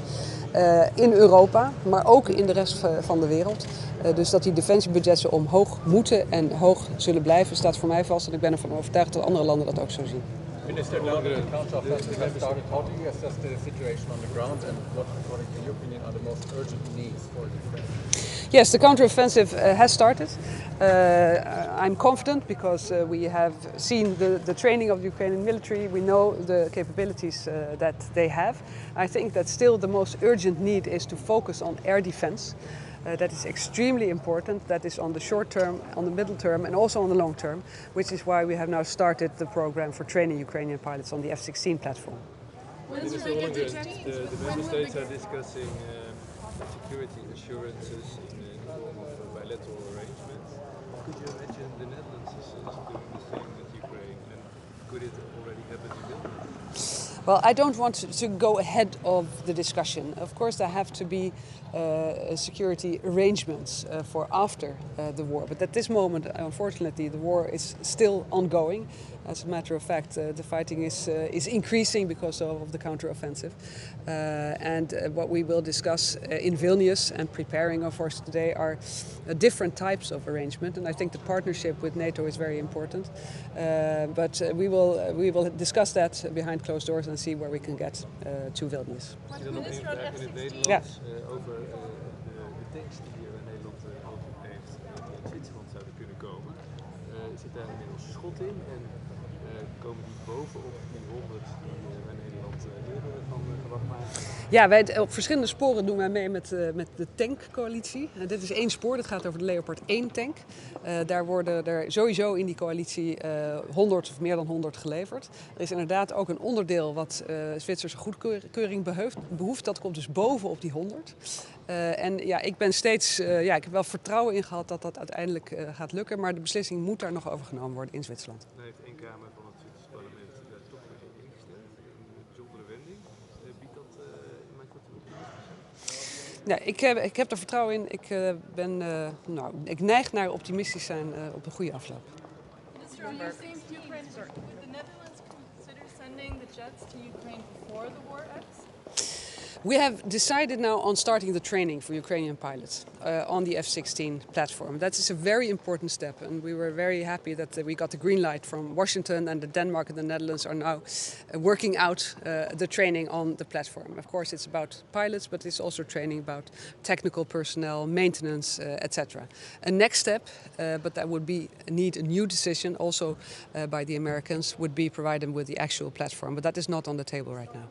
[SPEAKER 20] In Europa, maar ook in de rest van de wereld. Dus dat die defensiebudgetten omhoog moeten en hoog zullen blijven, staat voor mij vast. En ik ben ervan overtuigd dat andere landen dat ook zo zien.
[SPEAKER 9] Minister, now the counter-offensive has started. How do you assess the situation on the ground and what, in your opinion, are the most urgent needs for Ukraine?
[SPEAKER 20] Yes, the counter-offensive has started. I'm confident because we have seen the training of the Ukrainian military. We know the capabilities that they have. I think that still the most urgent need is to focus on air defense. That is extremely important. That is on the short term, on the middle term and also on the long term, which is why we have now started the program for training Ukrainian pilots on the F-16 platform.
[SPEAKER 4] Minister Ollongren, the member states are discussing security assurances in the form of bilateral arrangements. Could you imagine the Netherlands is doing the same with Ukraine, and could it already happen in Vilnius?
[SPEAKER 20] Well, I don't want to go ahead of the discussion. Of course, there have to be security arrangements for after the war. But at this moment, unfortunately, the war is still ongoing. As a matter of fact, the fighting is increasing because of the counter-offensive. And what we will discuss in Vilnius and preparing, of course, today are different types of arrangement. And I think the partnership with Nato is very important. But we will discuss that behind closed doors and see where we can get to Vilnius.
[SPEAKER 4] Ja. Over de tanks die hier in Nederland over heeft in Zwitserland zouden kunnen komen. Zit daar inmiddels schot in en komen die bovenop die 100 die wij Nederland eerder van gewacht maken?
[SPEAKER 20] Ja, wij op verschillende sporen doen wij mee met de tankcoalitie. Dit is één spoor, dit gaat over de Leopard 1 tank. Daar worden er sowieso in die coalitie 100 of meer dan 100 geleverd. Er is inderdaad ook een onderdeel wat Zwitserse goedkeuring behoeft. Dat komt dus bovenop die 100. En ja, ik ben steeds, ik heb wel vertrouwen in gehad dat dat uiteindelijk gaat lukken. Maar de beslissing moet daar nog over genomen worden in Zwitserland.
[SPEAKER 4] Dan heeft één kamer van het Zwitserse parlement daar toch weer ingestemd. Een bijzondere wending. Biedt dat, maakt dat optimistisch?
[SPEAKER 20] Ja, ik heb er vertrouwen in. Ik neig naar optimistisch zijn op de goede afloop.
[SPEAKER 12] Minister, do you think would the Netherlands consider sending the jets to Ukraine before the war ends?
[SPEAKER 20] We have decided now on starting the training for Ukrainian pilots on the F-16 platform. That is a very important step, and we were very happy that we got the green light from Washington, and Denmark and the Netherlands are now working out the training on the platform. Of course, it's about pilots, but it's also training about technical personnel, maintenance, etc. A next step, but that would need a new decision also by the Americans, would be provide them with the actual platform, but that is not on the table right now.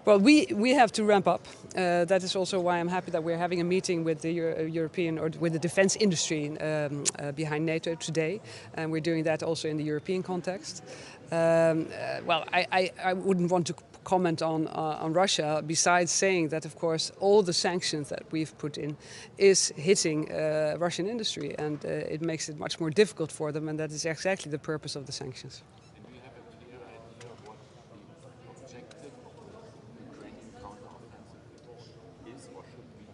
[SPEAKER 20] Well, we have to ramp up. That is also why I'm happy that we're having a meeting with the European, or with the defense industry behind NATO today, and we're doing that also in the European context. Well, I wouldn't want to comment on Russia, besides saying that, of course, all the sanctions that we've put in is hitting Russian industry, and it makes it much more difficult for them, and that is exactly the purpose of the sanctions.
[SPEAKER 13] And do you have a clear idea of what the objective of the Ukrainian counteroffensive is or should be?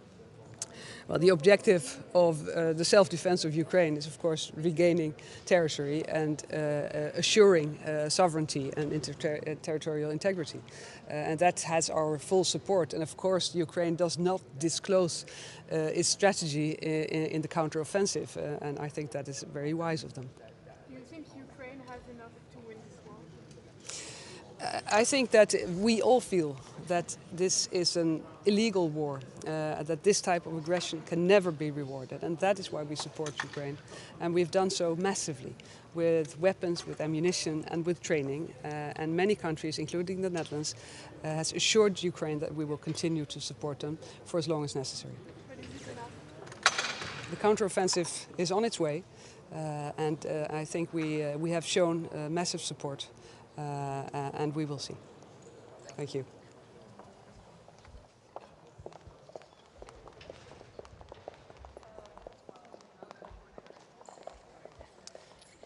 [SPEAKER 20] Well, the objective of the self-defense of Ukraine is, of course, regaining territory and assuring sovereignty and territorial integrity. And that has our full support. And, of course, Ukraine does not disclose its strategy in the counteroffensive. And I think that is very wise of them.
[SPEAKER 12] Do you think Ukraine has enough to win this war?
[SPEAKER 20] I think that we all feel that this is an illegal war, that this type of aggression can never be rewarded, and that is why we support Ukraine. And we've done so massively with weapons, with ammunition and with training, and many countries, including the Netherlands, has assured Ukraine that we will continue to support them for as long as necessary. The counteroffensive is on its way, and I think we have shown massive support, and we will see. Thank you.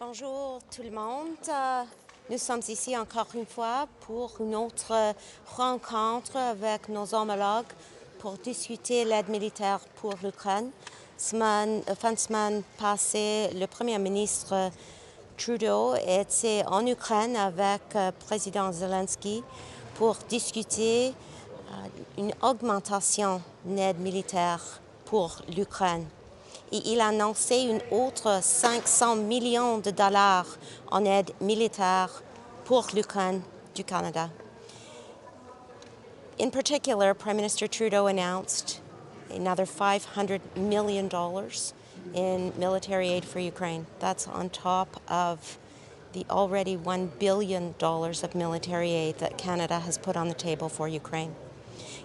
[SPEAKER 5] Bonjour tout le monde. Nous sommes ici encore une fois pour une autre rencontre avec nos homologues pour discuter l'aide militaire pour l'Ukraine. Fin de semaine passée, le Premier ministre Trudeau était en Ukraine avec le président Zelensky pour discuter une augmentation d'aide militaire pour l'Ukraine. Et il a annoncé une autre 500 millions de dollars en aide militaire pour l'Ukraine du Canada. In particular, Prime Minister Trudeau announced another $500 million in military aid for Ukraine. That's on top of the already $1 billion of military aid that Canada has put on the table for Ukraine.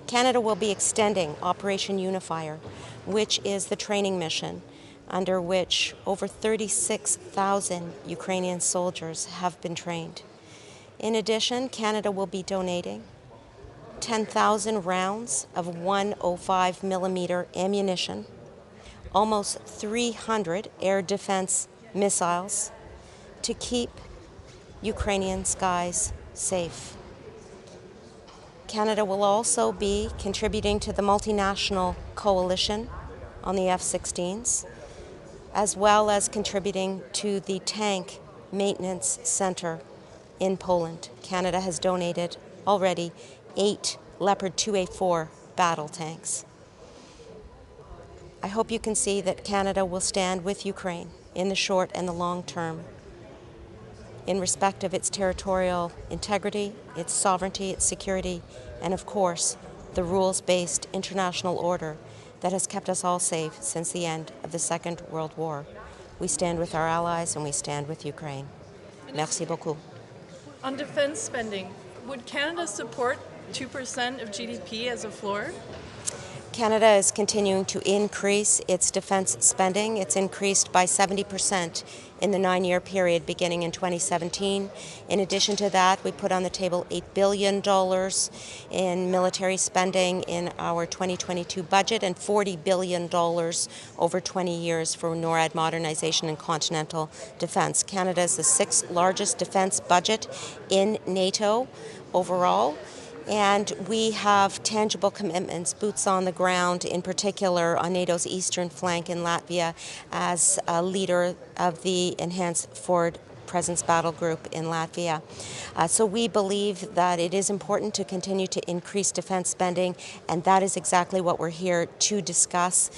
[SPEAKER 5] Canada will be extending Operation Unifier, which is the training mission under which over 36,000 Ukrainian soldiers have been trained. In addition, Canada will be donating 10,000 rounds of 105 millimeter ammunition, almost 300 air defense missiles to keep Ukrainian skies safe. Canada will also be contributing to the multinational coalition on the F-16s, as well as contributing to the tank maintenance center in Poland. Canada has donated already 8 Leopard 2A4 battle tanks. I hope you can see that Canada will stand with Ukraine in the short and the long term in respect of its territorial integrity, its sovereignty, its security, and of course, the rules-based international order that has kept us all safe since the end of the Second World War. We stand with our allies and we stand with Ukraine. Merci beaucoup.
[SPEAKER 15] On defense spending, would Canada support 2% of GDP as a floor?
[SPEAKER 5] Canada is continuing to increase its defense spending. It's increased by 70% in the 9-year period beginning in 2017. In addition to that, we put on the table $8 billion in military spending in our 2022 budget and $40 billion over 20 years for NORAD modernization and continental defense. Canada is the 6th largest defense budget in NATO overall. And we have tangible commitments, boots on the ground, in particular on NATO's eastern flank in Latvia as a leader of the Enhanced Forward Presence Battle Group in Latvia. So we believe that it is important to continue to increase defense spending, and that is exactly what we're here to discuss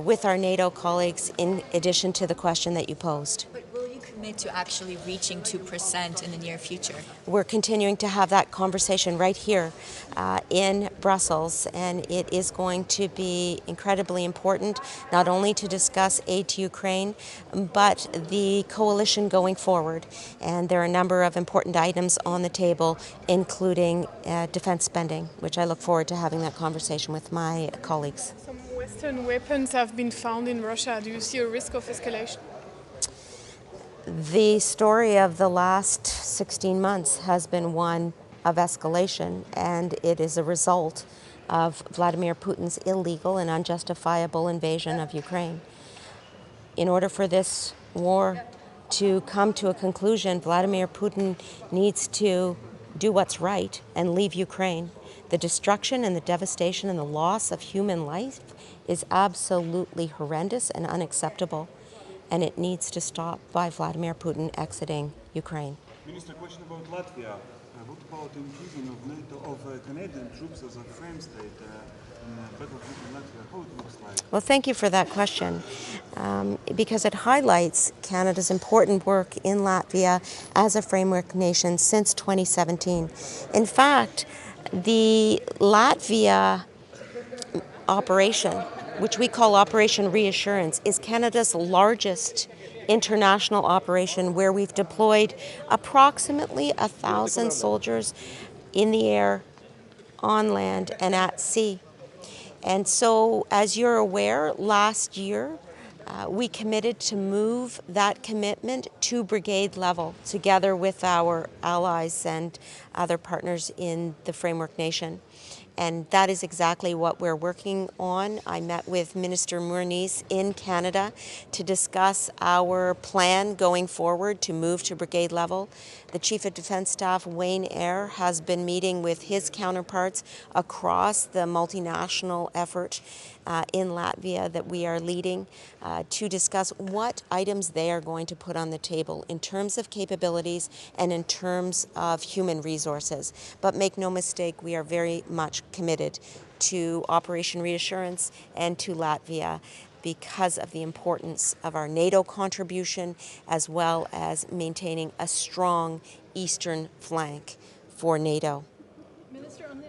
[SPEAKER 5] with our NATO colleagues in addition to the question that you posed.
[SPEAKER 22] But will you
[SPEAKER 7] commit to actually reaching 2% in the near future?
[SPEAKER 5] We're continuing to have that conversation right here in Brussels, and it is going to be incredibly important not only to discuss aid to Ukraine, but the coalition going forward. And there are a number of important items on the table, including defense spending, which I look forward to having that conversation with my colleagues.
[SPEAKER 12] Some Western weapons have been found in Russia. Do you see a risk of escalation?
[SPEAKER 5] The story of the last 16 months has been one of escalation, and it is a result of Vladimir Putin's illegal and unjustifiable invasion of Ukraine. In order for this war to come to a conclusion, Vladimir Putin needs to do what's right and leave Ukraine. The destruction and the devastation and the loss of human life is absolutely horrendous and unacceptable, and it needs to stop by Vladimir Putin exiting Ukraine.
[SPEAKER 3] Minister, question about Latvia. What about inclusion of NATO, of Canadian troops as a frame state in battlefield in Latvia? How it looks like?
[SPEAKER 5] Well, thank you for that question, because it highlights Canada's important work in Latvia as a framework nation since 2017. In fact, the Latvia operation, which we call Operation Reassurance, is Canada's largest international operation where we've deployed approximately 1,000 soldiers in the air, on land, and at sea. And so, as you're aware, last year we committed to move that commitment to brigade level together with our allies and other partners in the framework nation. And that is exactly what we're working on. I met with Minister Mournice in Canada to discuss our plan going forward to move to brigade level. The Chief of Defence Staff, Wayne Eyre, has been meeting with his counterparts across the multinational effort in Latvia that we are leading to discuss what items they are going to put on the table in terms of capabilities and in terms of human resources. But make no mistake, we are very much committed to Operation Reassurance and to Latvia because of the importance of our NATO contribution as well as maintaining a strong eastern flank for NATO.
[SPEAKER 12] Minister, on the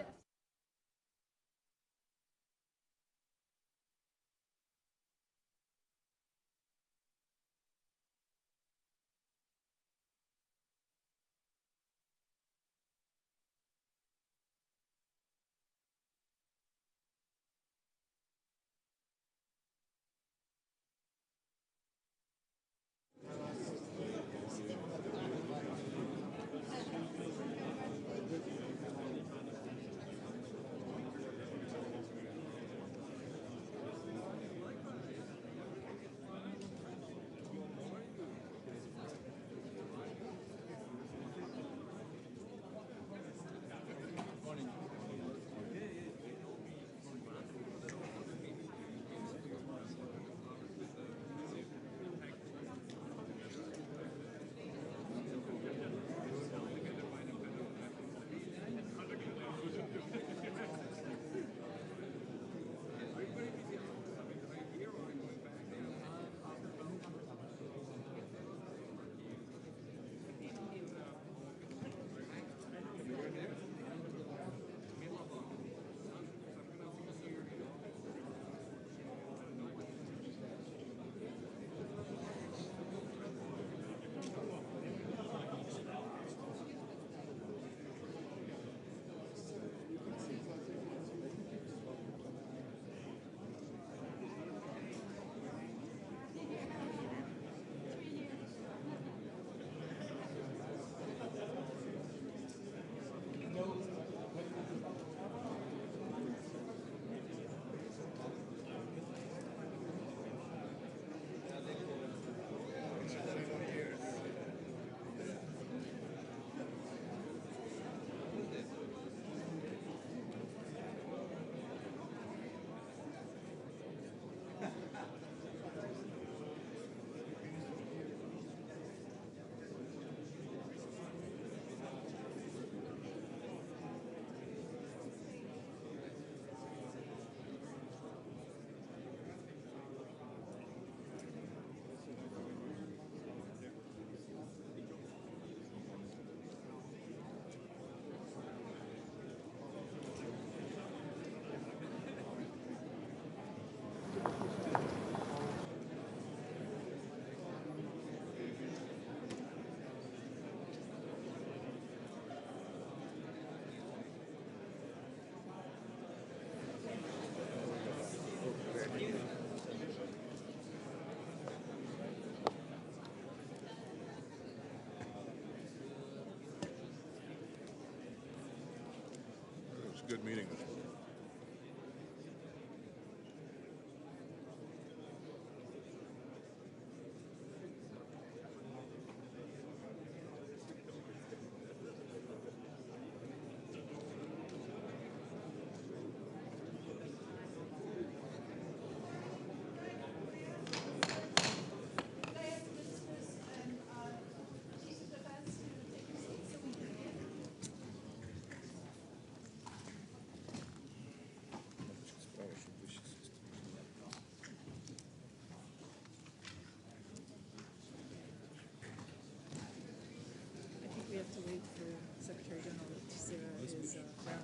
[SPEAKER 8] good meeting this morning.
[SPEAKER 12] We have to wait for Secretary General to say his round.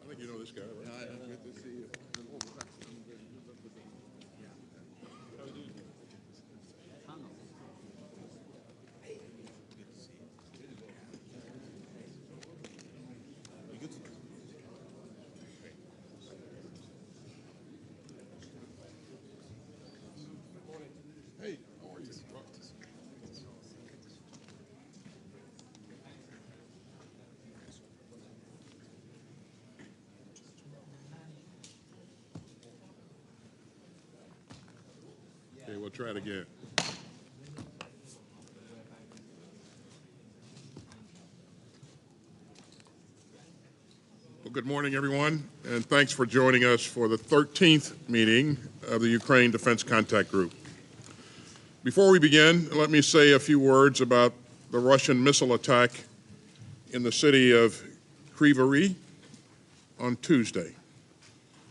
[SPEAKER 8] I think you know this guy, right? Yeah, good to see you. Hey, how are you? Okay, we'll try it again. Well, good morning, everyone, and thanks for joining us for the 13th meeting of the Ukraine Defense Contact Group. Before we begin, let me say a few words about the Russian missile attack in the city of Kryvyi on Tuesday.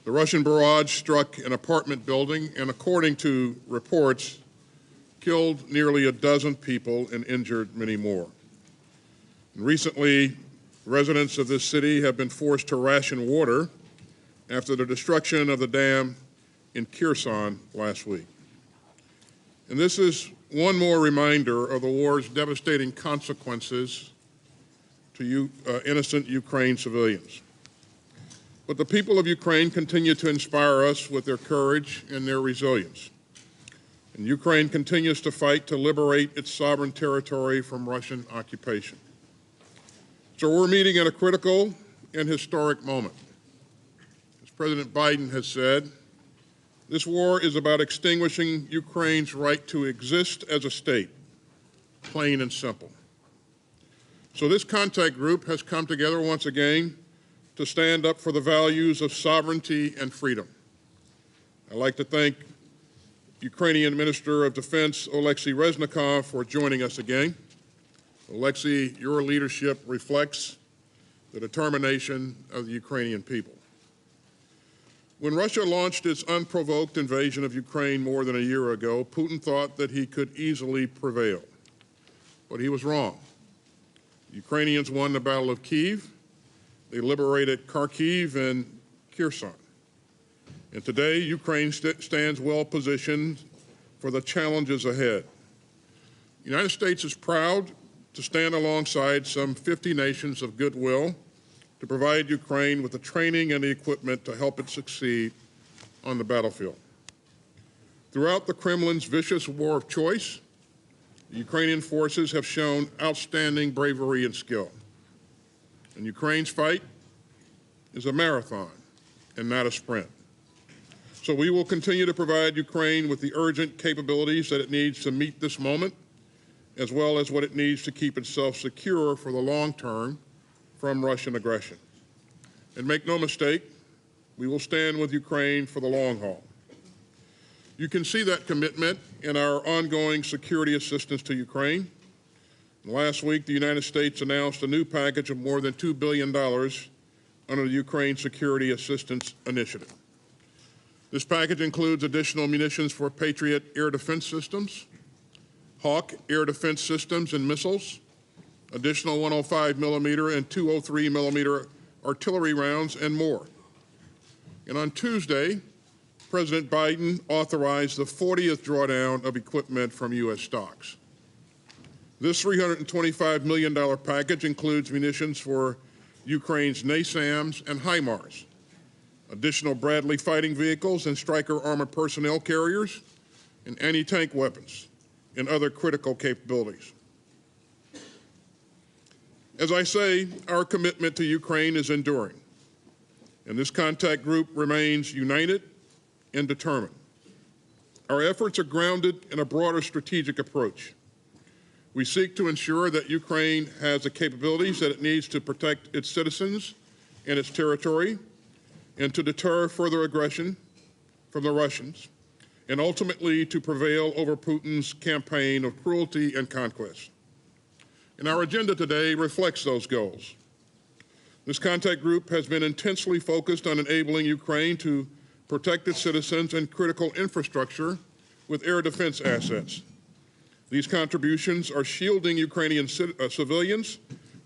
[SPEAKER 8] The Russian barrage struck an apartment building and, according to reports, killed nearly a dozen people and injured many more. And recently, residents of this city have been forced to ration water after the destruction of the dam in Kherson last week. And this is one more reminder of the war's devastating consequences to innocent Ukraine civilians. But the people of Ukraine continue to inspire us with their courage and their resilience. And Ukraine continues to fight to liberate its sovereign territory from Russian occupation. So we're meeting at a critical and historic moment. As President Biden has said, this war is about extinguishing Ukraine's right to exist as a state, plain and simple. So this contact group has come together once again to stand up for the values of sovereignty and freedom. I'd like to thank Ukrainian Minister of Defense Oleksiy Reznikov for joining us again. Oleksiy, your leadership reflects the determination of the Ukrainian people. When Russia launched its unprovoked invasion of Ukraine more than a year ago, Putin thought that he could easily prevail. But he was wrong. The Ukrainians won the Battle of Kyiv. They liberated Kharkiv and Kherson. And today, Ukraine stands well positioned for the challenges ahead. The United States is proud to stand alongside some 50 nations of goodwill to provide Ukraine with the training and the equipment to help it succeed on the battlefield. Throughout the Kremlin's vicious war of choice, the Ukrainian forces have shown outstanding bravery and skill. And Ukraine's fight is a marathon and not a sprint. So we will continue to provide Ukraine with the urgent capabilities that it needs to meet this moment, as well as what it needs to keep itself secure for the long term from Russian aggression. And make no mistake, we will stand with Ukraine for the long haul. You can see that commitment in our ongoing security assistance to Ukraine. Last week, the United States announced a new package of more than $2 billion under the Ukraine Security Assistance Initiative. This package includes additional munitions for Patriot air defense systems, Hawk air defense systems and missiles, additional 105 millimeter and 203 millimeter artillery rounds, and more. And on Tuesday, President Biden authorized the 40th drawdown of equipment from U.S. stocks. This $325 million package includes munitions for Ukraine's NASAMS and HIMARS, additional Bradley fighting vehicles and Stryker armored personnel carriers, and anti-tank weapons, and other critical capabilities. As I say, our commitment to Ukraine is enduring, and this contact group remains united and determined. Our efforts are grounded in a broader strategic approach. We seek to ensure that Ukraine has the capabilities that it needs to protect its citizens and its territory, and to deter further aggression from the Russians, and ultimately to prevail over Putin's campaign of cruelty and conquest. And our agenda today reflects those goals. This contact group has been intensely focused on enabling Ukraine to protect its citizens and critical infrastructure with air defense assets. These contributions are shielding Ukrainian civilians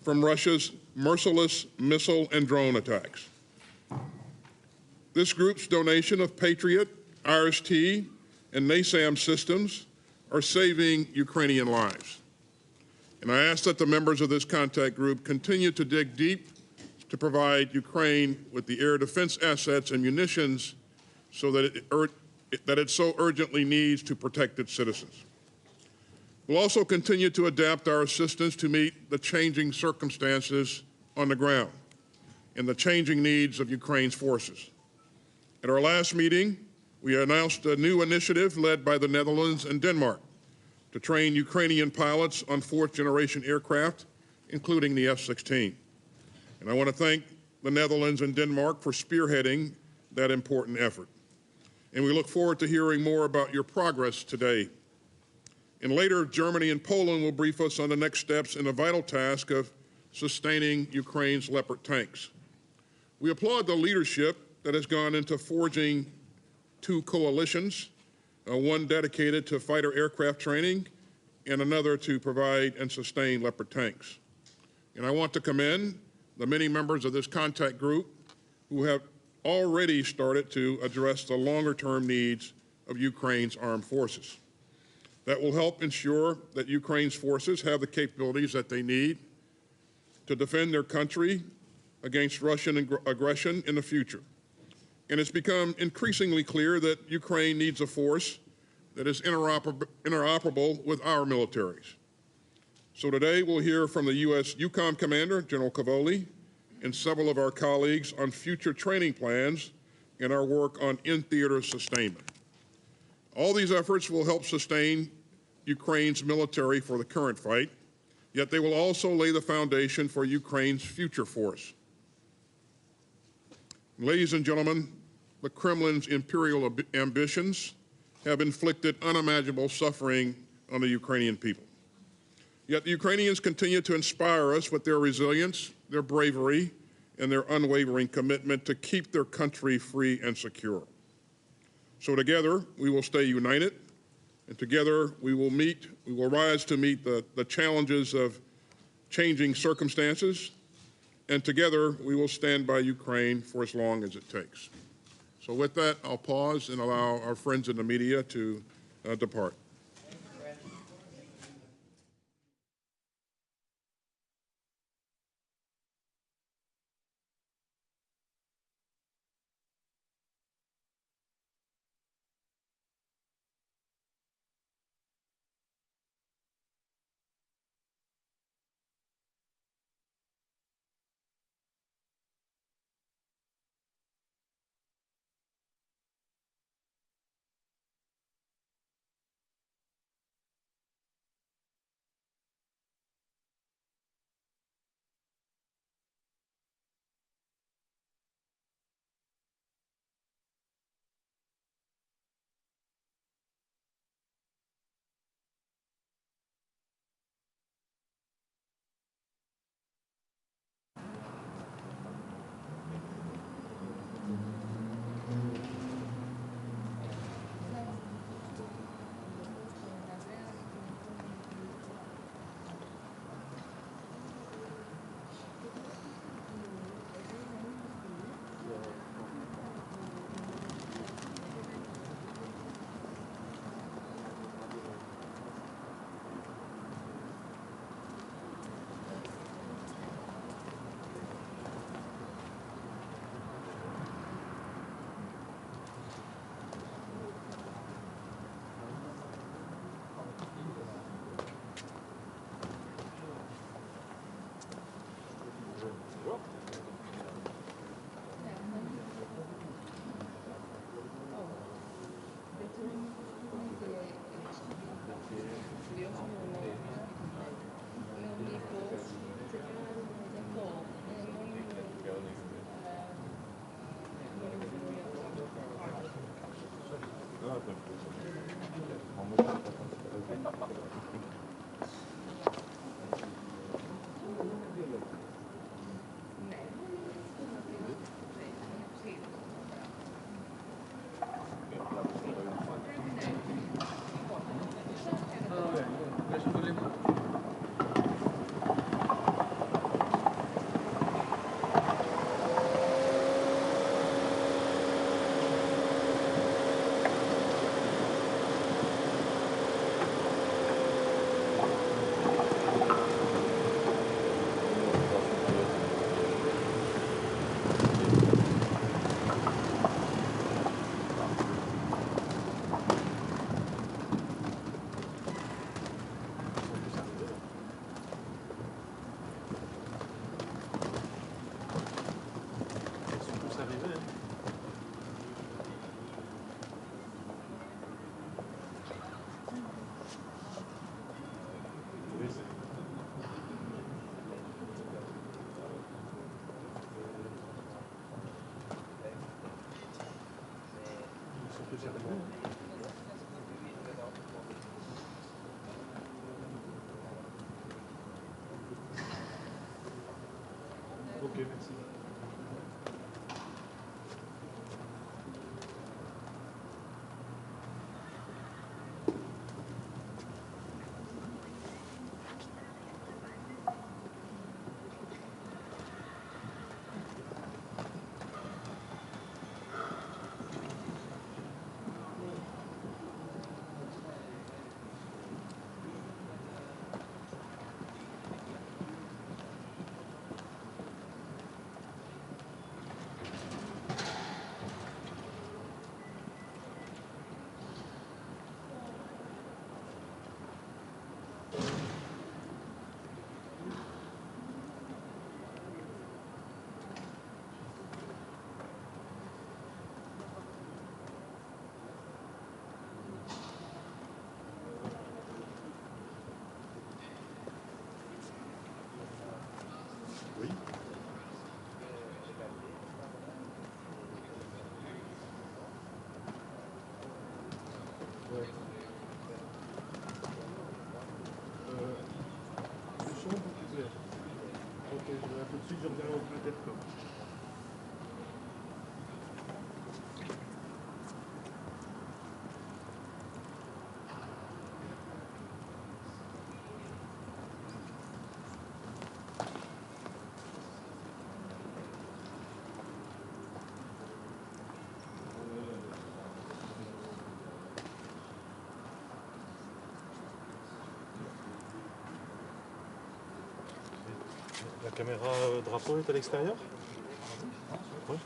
[SPEAKER 8] from Russia's merciless missile and drone attacks. This group's donation of Patriot, RST, and NASAM systems are saving Ukrainian lives. And I ask that the members of this contact group continue to dig deep to provide Ukraine with the air defense assets and munitions so that it so urgently needs to protect its citizens. We'll also continue to adapt our assistance to meet the changing circumstances on the ground and the changing needs of Ukraine's forces. At our last meeting, we announced a new initiative led by the Netherlands and Denmark to train Ukrainian pilots on fourth-generation aircraft, including the F-16. And I want to thank the Netherlands and Denmark for spearheading that important effort. And we look forward to hearing more about your progress today. And later, Germany and Poland will brief us on the next steps in the vital task of sustaining Ukraine's Leopard tanks. We applaud the leadership that has gone into forging two coalitions, one dedicated to fighter aircraft training and another to provide and sustain Leopard tanks. And I want to commend the many members of this contact group who have already started to address the longer-term needs of Ukraine's armed forces. That will help ensure that Ukraine's forces have the capabilities that they need to defend their country against Russian aggression in the future. And it's become increasingly clear that Ukraine needs a force that is interoperable with our militaries. So today we'll hear from the U.S. EUCOM Commander, General Cavoli, and several of our colleagues on future training plans and our work on in-theater sustainment. All these efforts will help sustain Ukraine's military for the current fight, yet they will also lay the foundation for Ukraine's future force. Ladies and gentlemen, the Kremlin's imperial ambitions have inflicted unimaginable suffering on the Ukrainian people. Yet the Ukrainians continue to inspire us with their resilience, their bravery, and their unwavering commitment to keep their country free and secure. So together, we will stay united, and together we will rise to meet the challenges of changing circumstances, and together we will stand by Ukraine for as long as it takes. So with that, I'll pause and allow our friends in the media to depart.
[SPEAKER 4] Ok, merci. Ensuite, je reviens au intercom. La caméra drapeau est à l'extérieur? Oui.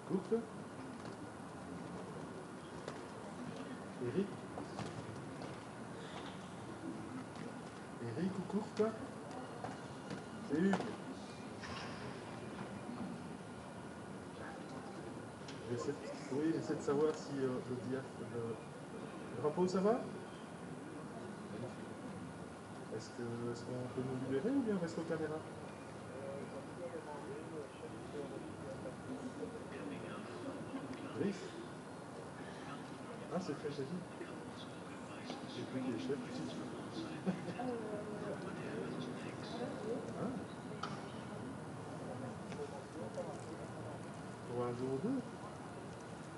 [SPEAKER 4] Courte. Eric. Eric ou courte? C'est Hugues. Oui, j'essaie de savoir si le drapeau, ça va? Est-ce qu'on peut nous libérer ou bien on reste aux caméras? Oui. Ah, c'est très joli. J'ai cru qu'il est chef aussi. Ah. Pour 1,02 €.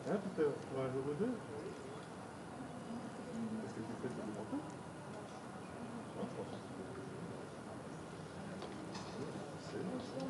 [SPEAKER 4] Hein, Peter? Pour 1,02 €. Qu'est-ce que tu fais? Tu veux monter? Non, franchement. C'est bon, ça.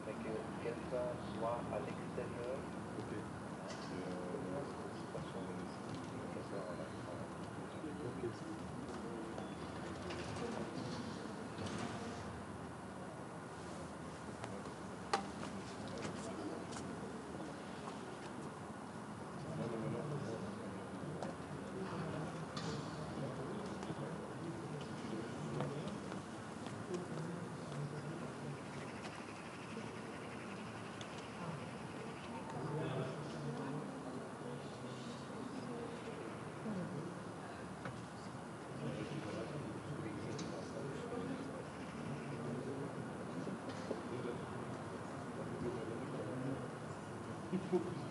[SPEAKER 1] Mais que quelqu'un soit à l'extérieur.
[SPEAKER 22] Focus.